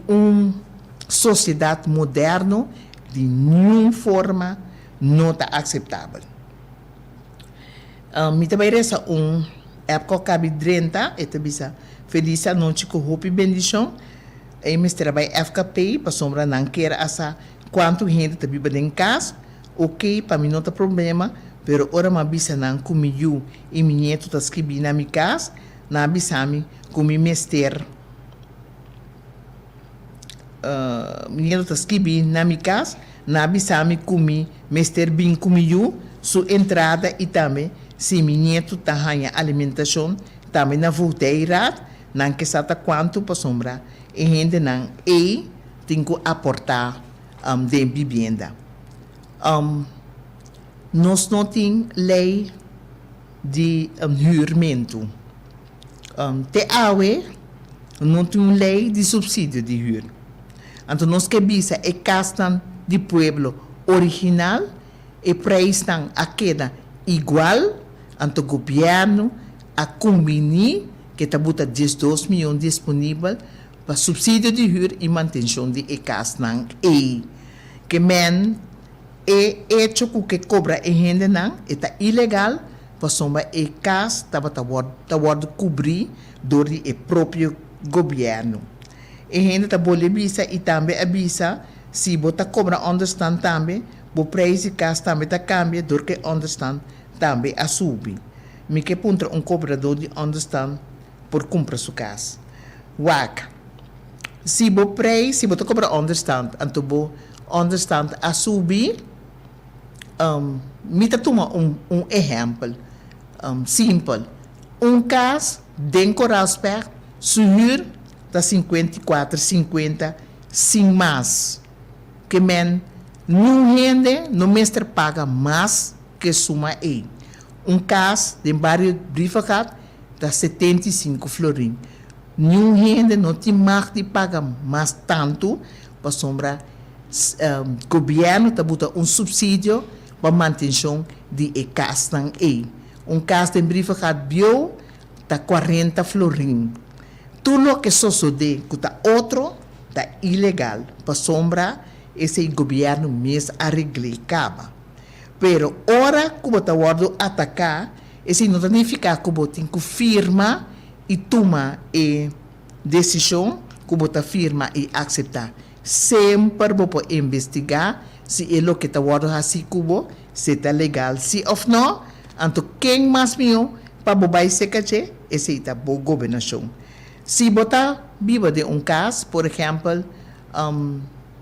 sociedade moderna de nenhuma forma não está aceitável. Me também resta época cabe 30, e também feliz a noite com hope bendição. E me trabalho FKP, para sombra não quer essa quanto gente está vivendo em casa, ok, para mim não tem problema, pero ora ma bisa não comigo e minha neto está escrevendo na minha casa, na bisami comi mester minha neto está escrevendo na minha casa, na bisami comi mester bem comigo, sua entrada e também se minha neto está ganhando alimentação, também na volteira, não que sata quanto para sombra, e gente não tem que aportar de vivenda. Nós não temos lei de huurmento. Te awe, não temos lei de subsídio de huur. Então, nós que bisa é casa de pueblo original e preço a queda igual, então o governo a combinar que está botando 12 milhões disponível para subsídio de huur e manutenção de casa que men é hecho que cobra a gente não está ilegal para sombra a casa estava cobrir do próprio governo. A gente está bolivisa e também avisa se você cobra understand também o preço de casa também está cambia do que understand também a subir. Me que punta cobrador de understand por comprar sua casa. Waka. Se o preço, se você cobra understand, então o understand a subir, me toma exemplo simples. Caso de Coralsberg, subir da 54,50 sem mais. Que men não rende, no mestre paga mais que suma aí. Caso de bairro Brifacat, da 75 florim. Não rende, não tem mais de pagar mais tanto, para sombra, governo está botando subsídio para manutenção de casa aí. Caso de Brifacat bio, está 40 florim. Tudo que sucede que está outro, está ilegal, para sombra, esse governo mesmo arregla. Pero, ora que você está atacar, esse não significa que você tem que firma e toma a decisão que você firma e aceitar. Sempre você investigar se é o que está assim se está legal, se ou não. Então, quem mais meu para você se cache, esse é a boa governação. Se você vive de caso, por exemplo,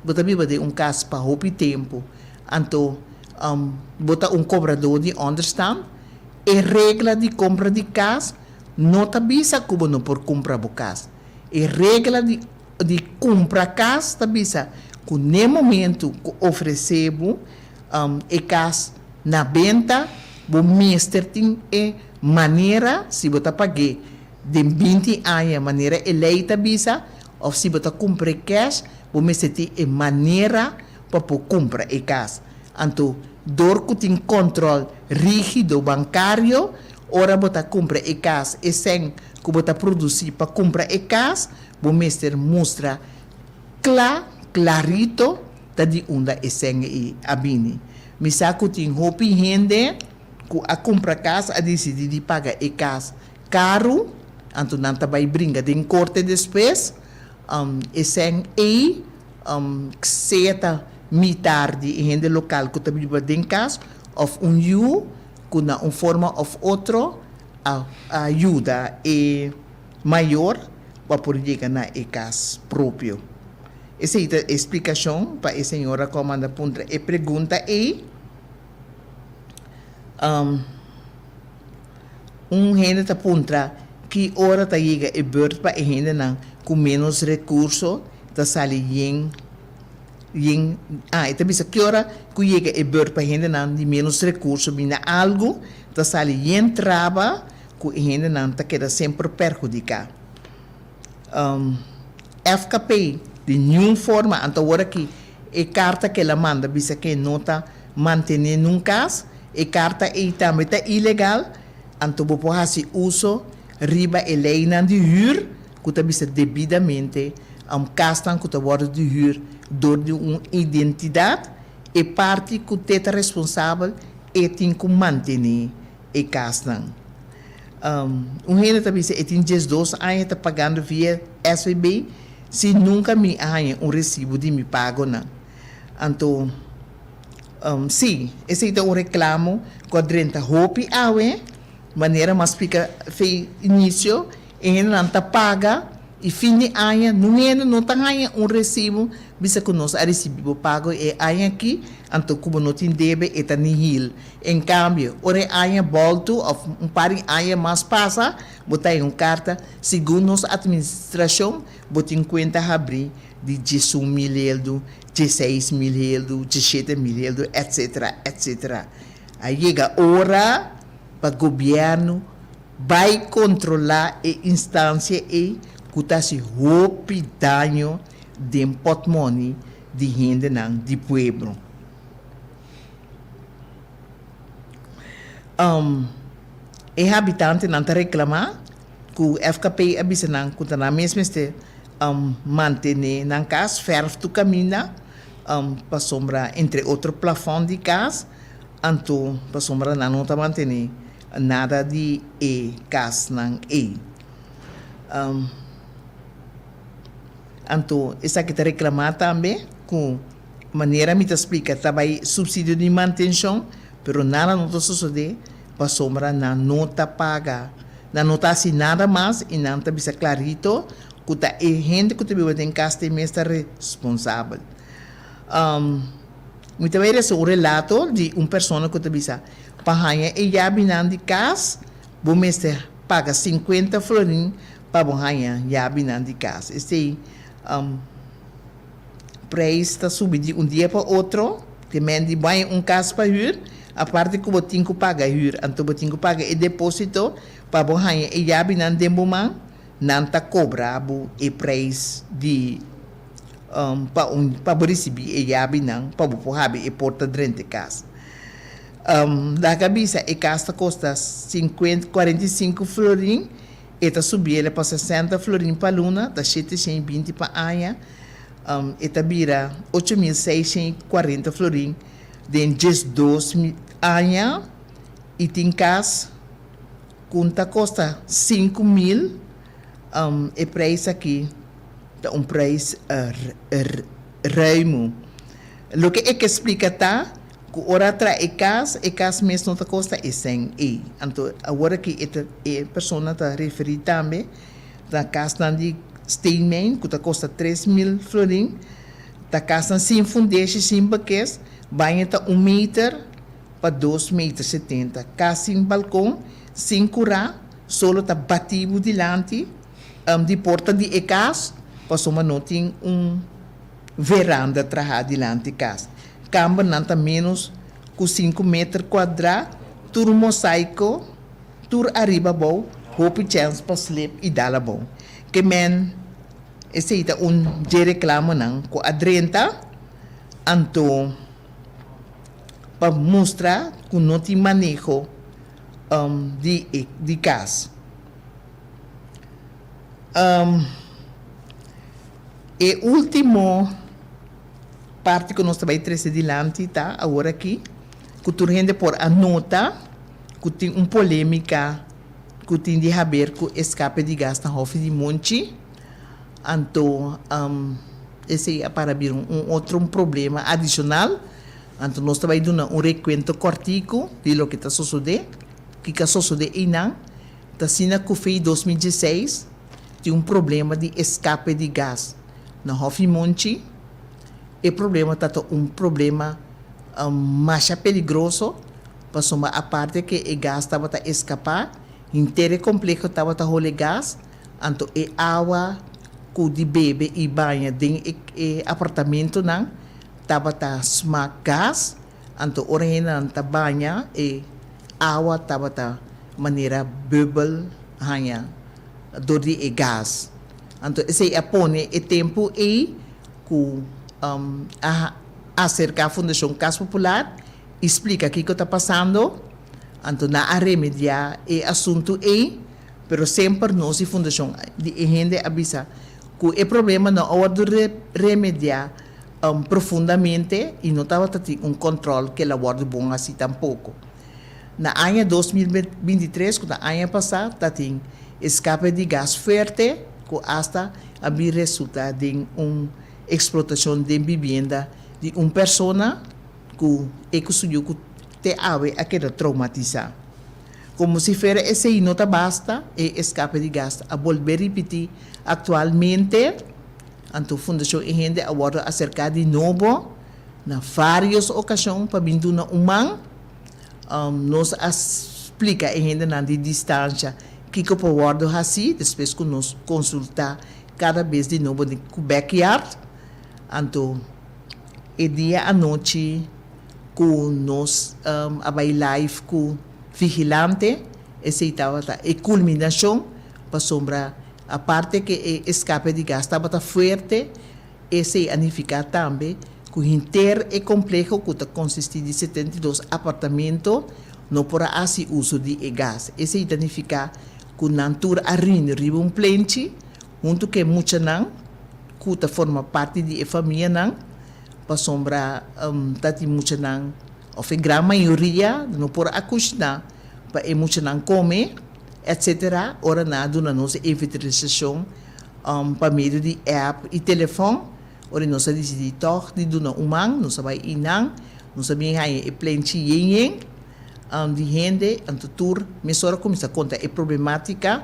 você vive de caso para roubar tempo, então, você cobrador de understand, e regra de compra de casa não está bisa como não por comprar a casa. E regra de comprar casa está bisa que no momento que oferecemos a casa na venda, o mestre tem maneira, se você pagar de 20 anos, maneira eleita bisa, ou se você comprar cash, o mestre tem maneira para comprar a casa. Então, dor que tem controle rígido bancário, ora você compra a casa e sem que você produzir para comprar a casa, o mestre mostra clarito di unda e senga e abini. Misa ku ting hopi hende ku a compra casa a decidi di paga e casa caro, anto nanta vai brinca den corte depois, e seng e seta mi tardi e hende local ku tabi den casa of you ku na forma of outro ajuda e maior para poder chegar na e casa próprio. Essa é a explicação para a senhora comanda punta. E pergunta é gente tá punta que hora tá chega e bird para a gente não com menos recurso tá sali então bisa que hora que chega e bird para a gente não de menos recurso bina algo tá sali traba que a gente não tá queda sempre perjudicar. FKP de nenhuma forma, então agora que a carta que ela manda, bisa que nota manter num caso, a carta é também ilegal, então vou fazer uso riba a lei de huur, que está bisa devidamente caso que está de huur door de uma identidade e parte que está responsável e tem que manter a casa. Gente está bisa tem 12 anos está pagando via SVB. Se nunca me ganha recibo de me pago, não. Então, sim, esse é um reclamo com a drenta hopi awe, maneira mais fica fei início, e não tá paga, e fim de ano, não tá ganha recibo, bisa que nós a recibo pago e aí aqui, então como não tem debe, e tá nihil. Em cambio, ore aí volto, ou pari aí mais passa, botar carta, segundo nossa administração, botar em conta abrir de 18 mil euros, 16 mil euros, 17 mil euros, etc, etc. Aí chega a hora para o governo vai controlar a instância e que está se dano de portmoney de gente de pueblo. E habitante não está reclamar que o FKP avisa não que está na mesma este manter na casa ferro tu caminha para sombra entre outro plafond de casa então para sombra não está manter nada de casa não então essa que está reclamar também com maneira me explica também subsídio de manutenção pero nada não está suceder para sombra não está paga não está assim nada mais e não está bisa clarito que tá gente que vive em casa tem mesmo responsável muitas vezes o relato de uma pessoa que bisa pahanha e já binan de casa bom mestre paga 50 florin para pahanha já binan de casa este preço está subindo de dia para outro que mende vai casa para huur a parte que você tem que pagar huur então você tem que pagar e depósito para pahanha e já binan de momento não está cobrado o preço de para receber e já binan para poder e porta dentro de casa da cabeça a casa custa 45 florin e está subindo para 60 florin para luna da 720 para anha e está vira 8.640 florin dentro de 12 anha e tem casa que custa 5.000 e preço aqui é preço reimo o que é que explica tá que ora tra e casa mesmo não custa e 100 então agora que a pessoa está referindo também da casa de Steinman que custa 3.000 florin da casa sem fundeixe sem baquês banha tá 1 meter para 2 metros 70 casa sem balcão sem curar solo tá batido delante de porta de casa passou uma noite veranda atrás delante de casa camba não está menos que 5 metros quadrados tur mosaico tur arriba bom hope chance para sleep e dala bom que men esse é de reclamo não com a drenta então para mostrar que não tem manejo de casa e último parte que nós também traz adiante, tá? Agora aqui, que tu rende por a nota, que tem uma polêmica, que tem de haver com escape de gás na Hof de Monte. Então, esse é para vir outro problema adicional. Então, nós também dando um recuento cortico de lo que está sucedendo. Que está sucedendo aí, não. Está sendo que foi em 2016, tem um problema de escape de gás na Hof de Monte. E o problema está um problema mais perigoso, para somar a parte que o gás estava a escapar, inteiro complexo estava a rolar gás, então a água que de bebe e banha dentro do apartamento não estava a smar gás, então a orina está banha e a água estava a maneira bubble hanha do de gás. Então esse é o tempo e que acerca da Fundação Casa Popular, explica o que está passando, então na remediar o assunto mas sempre nós, a Fundação de gente avisa que o problema não é de remediar profundamente e não estava tendo um controle que ela guarda bom assim tampouco. Na ano 2023, quando a ano passado, tem escape de gás forte, que hasta havia resultado de uma explotação de vivenda de uma pessoa que subiu que te ave a quedar traumatizada. Como se fosse esse não basta, e escape de gás a volver a repetir atualmente, a Fundação e gente agora acerca de novo, na várias ocasiões, para vir na humana, nos explica e gente na distância que o pode assim, depois que nos consultar cada vez de novo de backyard, então, e dia à noite, com nós a live com vigilante, essa estava a culminação para sombra a parte que escape de gás estava forte, esse significa também que o inteiro é complexo que consiste de 72 apartamentos, não por assim uso de gás. Esse significa que a natura arruina um plente, junto que muita não, que forma parte da família não, para sombra tati muita não, ou a grande maioria não por acusar, para muita não comer, etc. Ora nada na nossa evitalização para meio de app e telefone, ora nós decidimos toch de dona humano, nós vai inang, nós sabemos que é plente yen de gente, anto tour, mas ora começa a contar é problemática.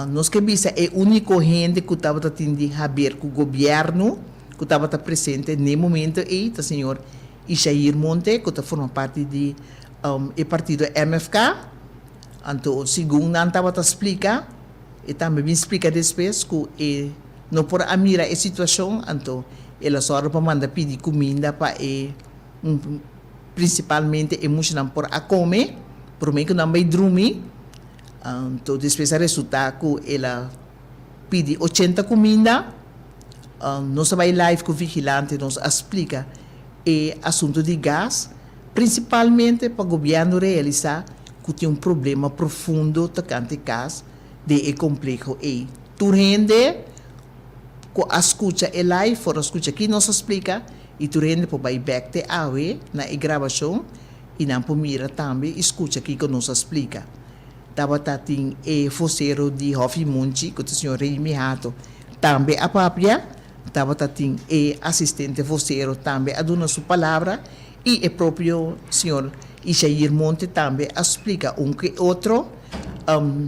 Nós que bisa é único gente que estava tendo a ver com o governo, que estava presente no momento aí, o senhor Ishair Monte, que forma parte do partido MFK. Então, segundo não estava a explicar, e também me explica depois que não por a mira a situação, então, ela só para mandar pedir comida para principalmente emocional por a comer, por mim que não vai dormir. Então, depois a resultar que ela pede 80 comida, nós vai live com o vigilante, nos explica o assunto de gás, principalmente para o governo realizar que tem um problema profundo tocante gás de complexo e tu rende com a escuta e live, for a escuta aqui nos explica e tu rende para ir back te awe na gravação e não para mira também escuta aqui que nos explica. Tava tating foceiro de Hof de Monte, que o senhor Remy Hato também a própria, tava tating assistente foceiro também a dona sua palavra e o próprio senhor Ishair Monte também explica que outro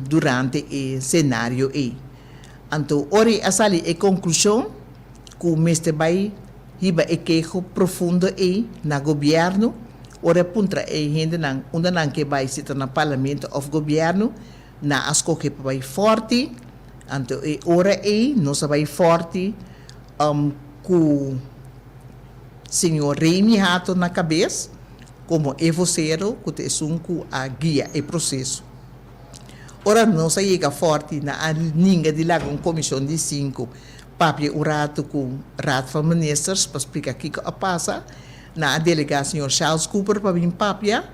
durante o cenário. Então, ora a sali a conclusão que o mestre vai riba e queixo profundo na governo, ora puntra e gente não que vai se no parlamento ou governo na escolha vai forte, então ora nós vai forte com senhor Remy Hato na cabeça, como é voceiro, que é a guia e processo. Ora, não se chega forte na ninguém de lá com comissão de 5, papia o rato com rato de ministros, para explicar o que passa, na delegação senhor Charles Cooper para vir papia,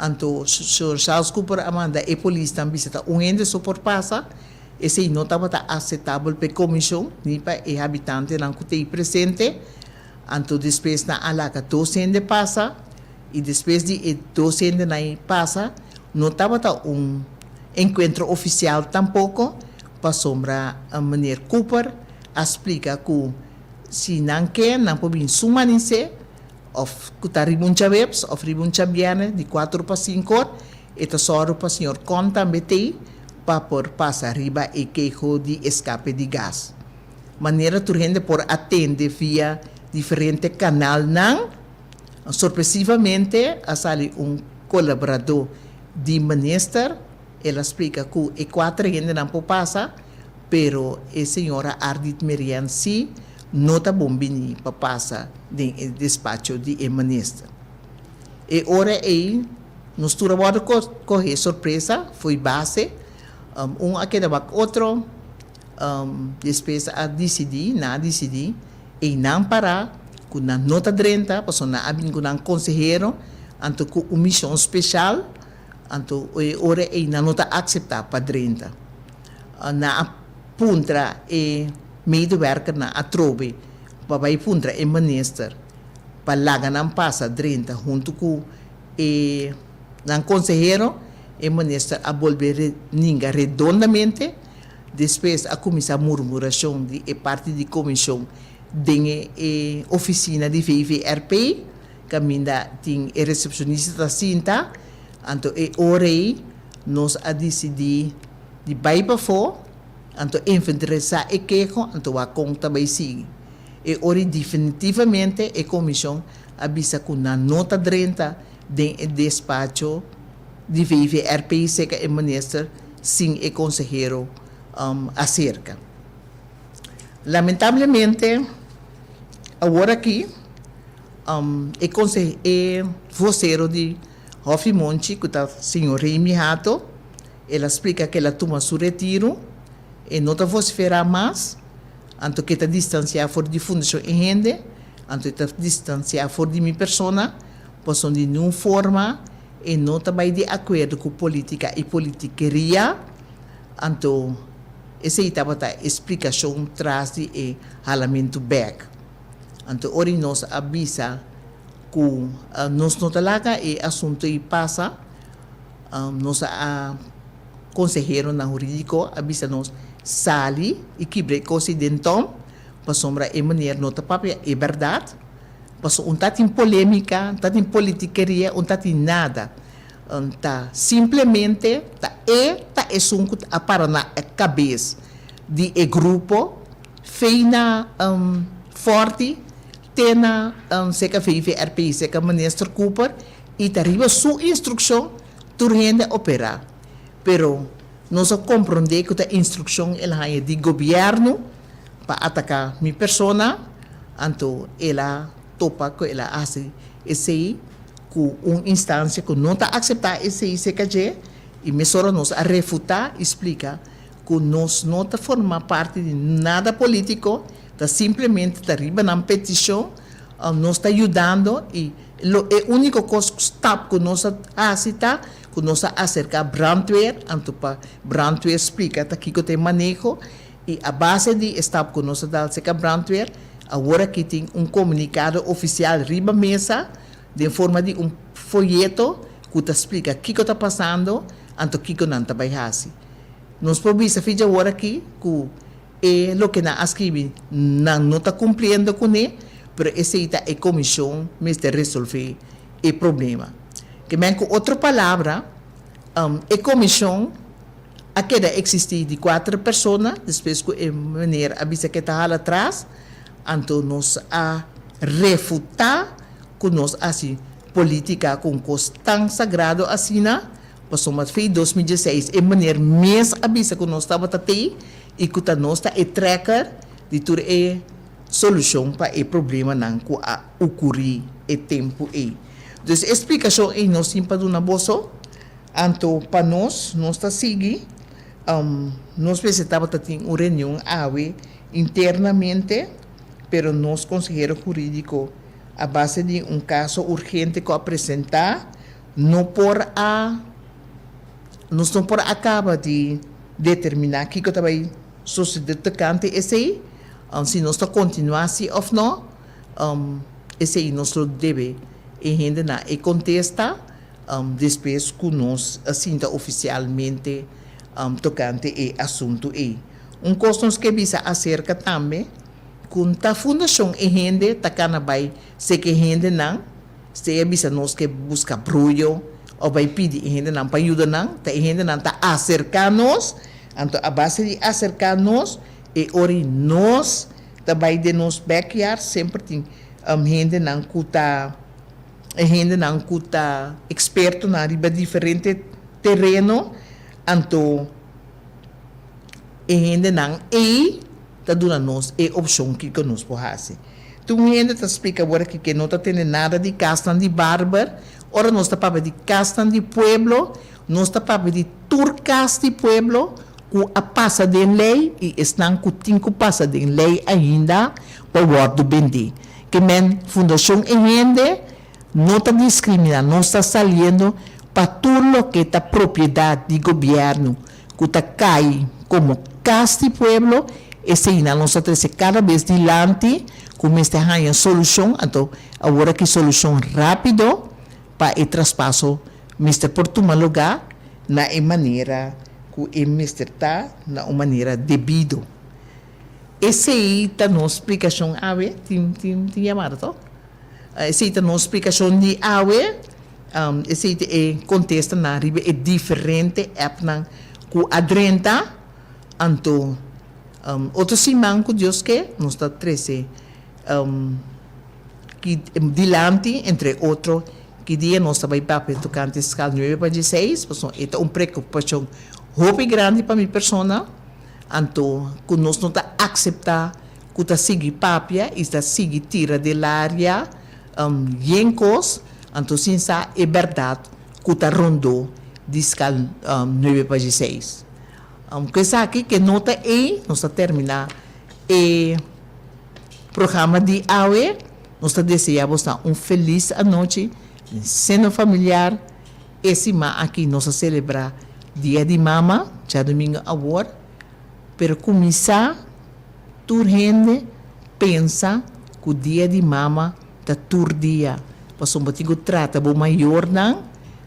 então o senhor Charles Cooper amanda e polícia também está ende por passa, esse não estava aceitável para a comissão, nem para o habitante não que tem presente, Anto depois na alaga docente passa, e depois de docente na passa, não estava encontro oficial tampouco, para sombra a meneer Cooper explica que se não quer, não pode sumanise, of kuta ribuncha webs, of ribuncha biane, de 4 para 5 horas, ito soro para senhor conta betei, para por passa riba e queijo de escape de gás. Maneira turgente por atender via diferente canal não, surpresivamente, sali colaborador de minister, ela explica que e 4 gente não pode passar, pero a senhora Ardit Merian si, nota bombini para passar do despacho de minister. E ora aí, nos turabora correr surpresa, foi base, aquele outro, depois a decidir, e não parar, com a nota 30, passou na abin com um conselheiro, anto com uma missão especial, anto ora e na nota aceitar para 30. Na puntra e medewerker na atrobe, para puntra e minister, para laga não passa 30, junto com e não conselheiro, e minister a volver ninguém redondamente, depois a começar a murmuração de parte de comissão de oficina de VVRP, caminda tem a recepcionista da cinta, então ora aí nós a decidir de vai para fora, então inventorizar e queijo, então a conta vai seguir. E ora definitivamente a comissão avisa com na nota 30 de despacho de VVRP, seca o ministro, sim o conselheiro acerca. Lamentavelmente, agora aqui, o voceiro de Hofi Monte, que é o senhor Remy Hato, ele explica que ela toma seu retiro e não está vociferar mais, então que está distanciar fora de fundação em rende, então está distanciar fora de minha persona, posso de nenhuma forma, e não está de acordo com política e politiqueria, então essa estava a explicação traz de ralamento back. Então, hoje nós avisa que nós não talaga e assunto e passa, nós conselheiro na jurídico avisa nós sali e quebre coisa dentro, para sombra e maneira nota papel é verdade, passou tanto em polêmica, tanto em politiqueria, tanto em nada. Simplesmente tá assunto a para na cabeça de grupo feina forte tena seca VVRP seca ministro Cooper e arriba sua instrução turgente operar pero nós compreender que a instrução ela é de governo para atacar minha persona então ela topa que ela hace esse com uma instância que não está aceitar esse CKG e mesora nos a refutar explica que nós não está forma parte de nada político, está simplesmente está arriba na petição, nos está ajudando e o único step que nós aceita que nós acerca brandweer, então para brandweer explica tá aqui que tem manejo e a base de step que nós dá acerca brandweer, agora que tem comunicado oficial riba mesa de forma de folheto que te explica o que está passando, então o que não está fazendo. Nós podemos fazer agora aqui que o que nós escrevemos não está cumprindo com ele, mas essa é a comissão de resolver o problema. Que bem, com outra palavra, a comissão aquela existe de 4 pessoas, depois que a maneira avisa que está lá atrás, então nós a refutar que nós assim política com coisa tão sagrado assim passou mais foi 2016 e maneira mais avisa que nós estava até e que nós está tracker de tudo é solução para o problema não que a ocorrer e tempo e então explicação é nós sempre do na bolso então para nós está seguir nós precisava ter uma reunião internamente pero nós conselheiro jurídico a base de caso urgente que apresentar, não por acaba de determinar que vai suceder tocante esse, se nós está continuar assim ou não, esse aí nós deve e gente na e contesta depois que nós assinta oficialmente tocante e assunto e questão que visa acerca também com a fundação e gente tá cana vai se que gente não se visa nós que busca apoio ou vai pedir gente não para ajudar não tá gente não tá acercarnos então a base de acercarnos e ori nós também de nos backyard sempre tem gente não que tá experto na riba diferente terreno então gente não e tá dando nós e opção que nós podemos fazer. Tu gente tá explica agora que não tá tendo nada de castan de barber, ora nós tá para de castan de pueblo, nós tá para de turcas de pueblo, com a passa de lei e estão com 5 passa de lei ainda para o guardo bem. Que men fundação e gente não está discriminando, não está saliendo para tudo que é propriedade do governo, que está cai como casa de pueblo, esse ainda não está cada vez adiante, como este a solução, então agora que solução rápido para o traspasso, Mr. por tomar lugar na maneira que o Mr. está na maneira devido. Esse aí está na explicação tem chamado to? Esse aí está na explicação de esse aí é contesta na riba é diferente que adrenta então outro simão que Deus que nos está 13 que dilante entre outro que dia nós vai para tocante escala 9 para 16 então é preocupação muito grande para minha persona então que nós não está aceitar que está seguir papia e está seguir tira de área yencos então sim é verdade que está rondou de escala 9 para 16 coisa aqui que nota e nós está terminar e programa de AUE nós desejamos feliz noite cena familiar esse aqui nós celebrar dia de mama já domingo agora pero começar tu gente pensa que o dia de mama tá tur dia passou um trata bo maior na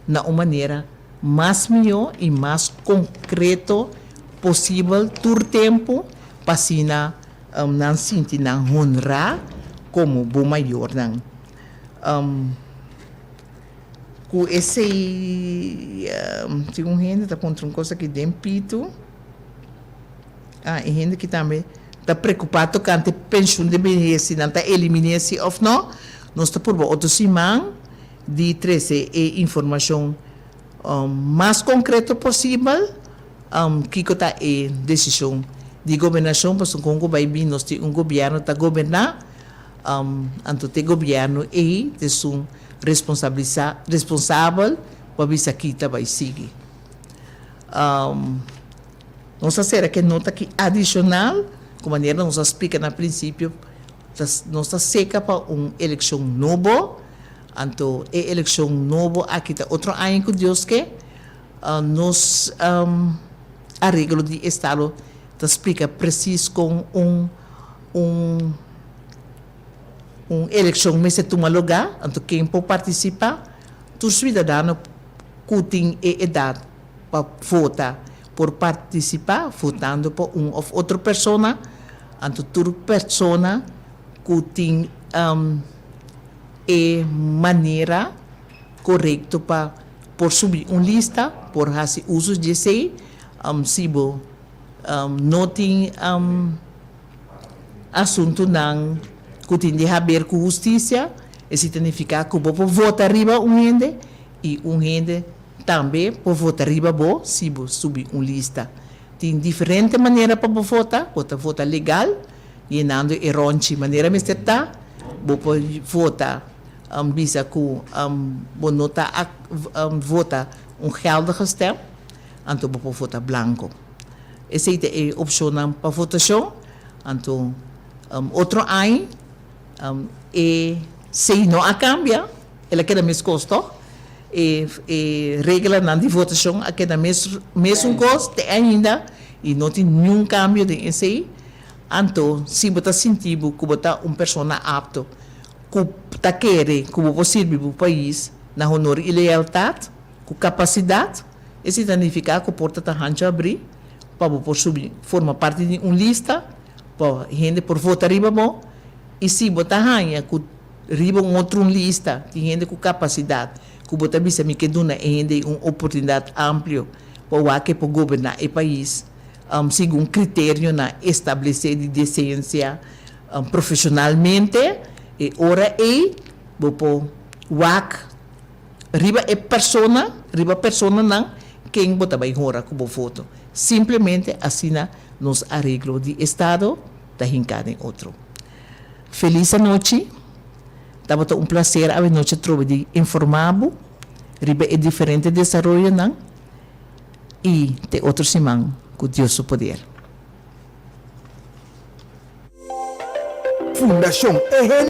uma maneira mais melhor e mais concreto possível tur tempo para não sentir não honrar como bo maior com esse tem gente tá contra uma coisa que tem pito e gente que também está preocupado com a pensão de velhice não está eliminando ou não nós está por outro semana de 13 informação mais concreta possível que está a decisão de governação para o Congo vai vir nós temos governo está governar então tem governo e tem responsável para ver se aqui vai seguir nós será que nota que adicional como maneira nós explica no princípio nós está seca para uma eleição nova então a eleição nova aqui está outro ano que Deus que nos arreglo de estado te explica preciso com eleição mas se toma lugar então quem pode participar os cidadãos que têm idade para votar por participar votando por ou outra pessoa então toda pessoa que tem maneira correta para por subir uma lista por fazer uso de sei se não tem assunto não que tem de haver com justiça isso significa que vou votar arriba gente e gente também por votar arriba se subir uma lista tem diferente maneira para votar votar legal llenando e ronchi maneira mas está vou votar bisa que vou notar vota geldige stem então vou votar blanco essa é a opção para votação então outro ano e se não cambia ela queda mais custo e regra de votação queda mesmo custo ainda e não tem nenhum cambio de esse então se você sentir que você uma pessoa apto que tá querer que o servir para o país na honor e lealdade, com capacidade, isso significa que porta tá hancha abrir para por subir, forma parte de uma lista para gente por votar riba bom e se botar hanha que riba outro lista de gente com capacidade que botar bisa me que dona gente uma oportunidade ampla para que para governar o país segundo critério na estabelecer de decência profissionalmente e ora bopo wak riba persona não quem bota vai hora como foto simplesmente assina nos arreglo de estado da hincada em outro. Feliz noite. Estava um prazer a noite trovo de informado riba é diferente desenvolvimento não e te outro semana com Deus o poder. Fundação EGN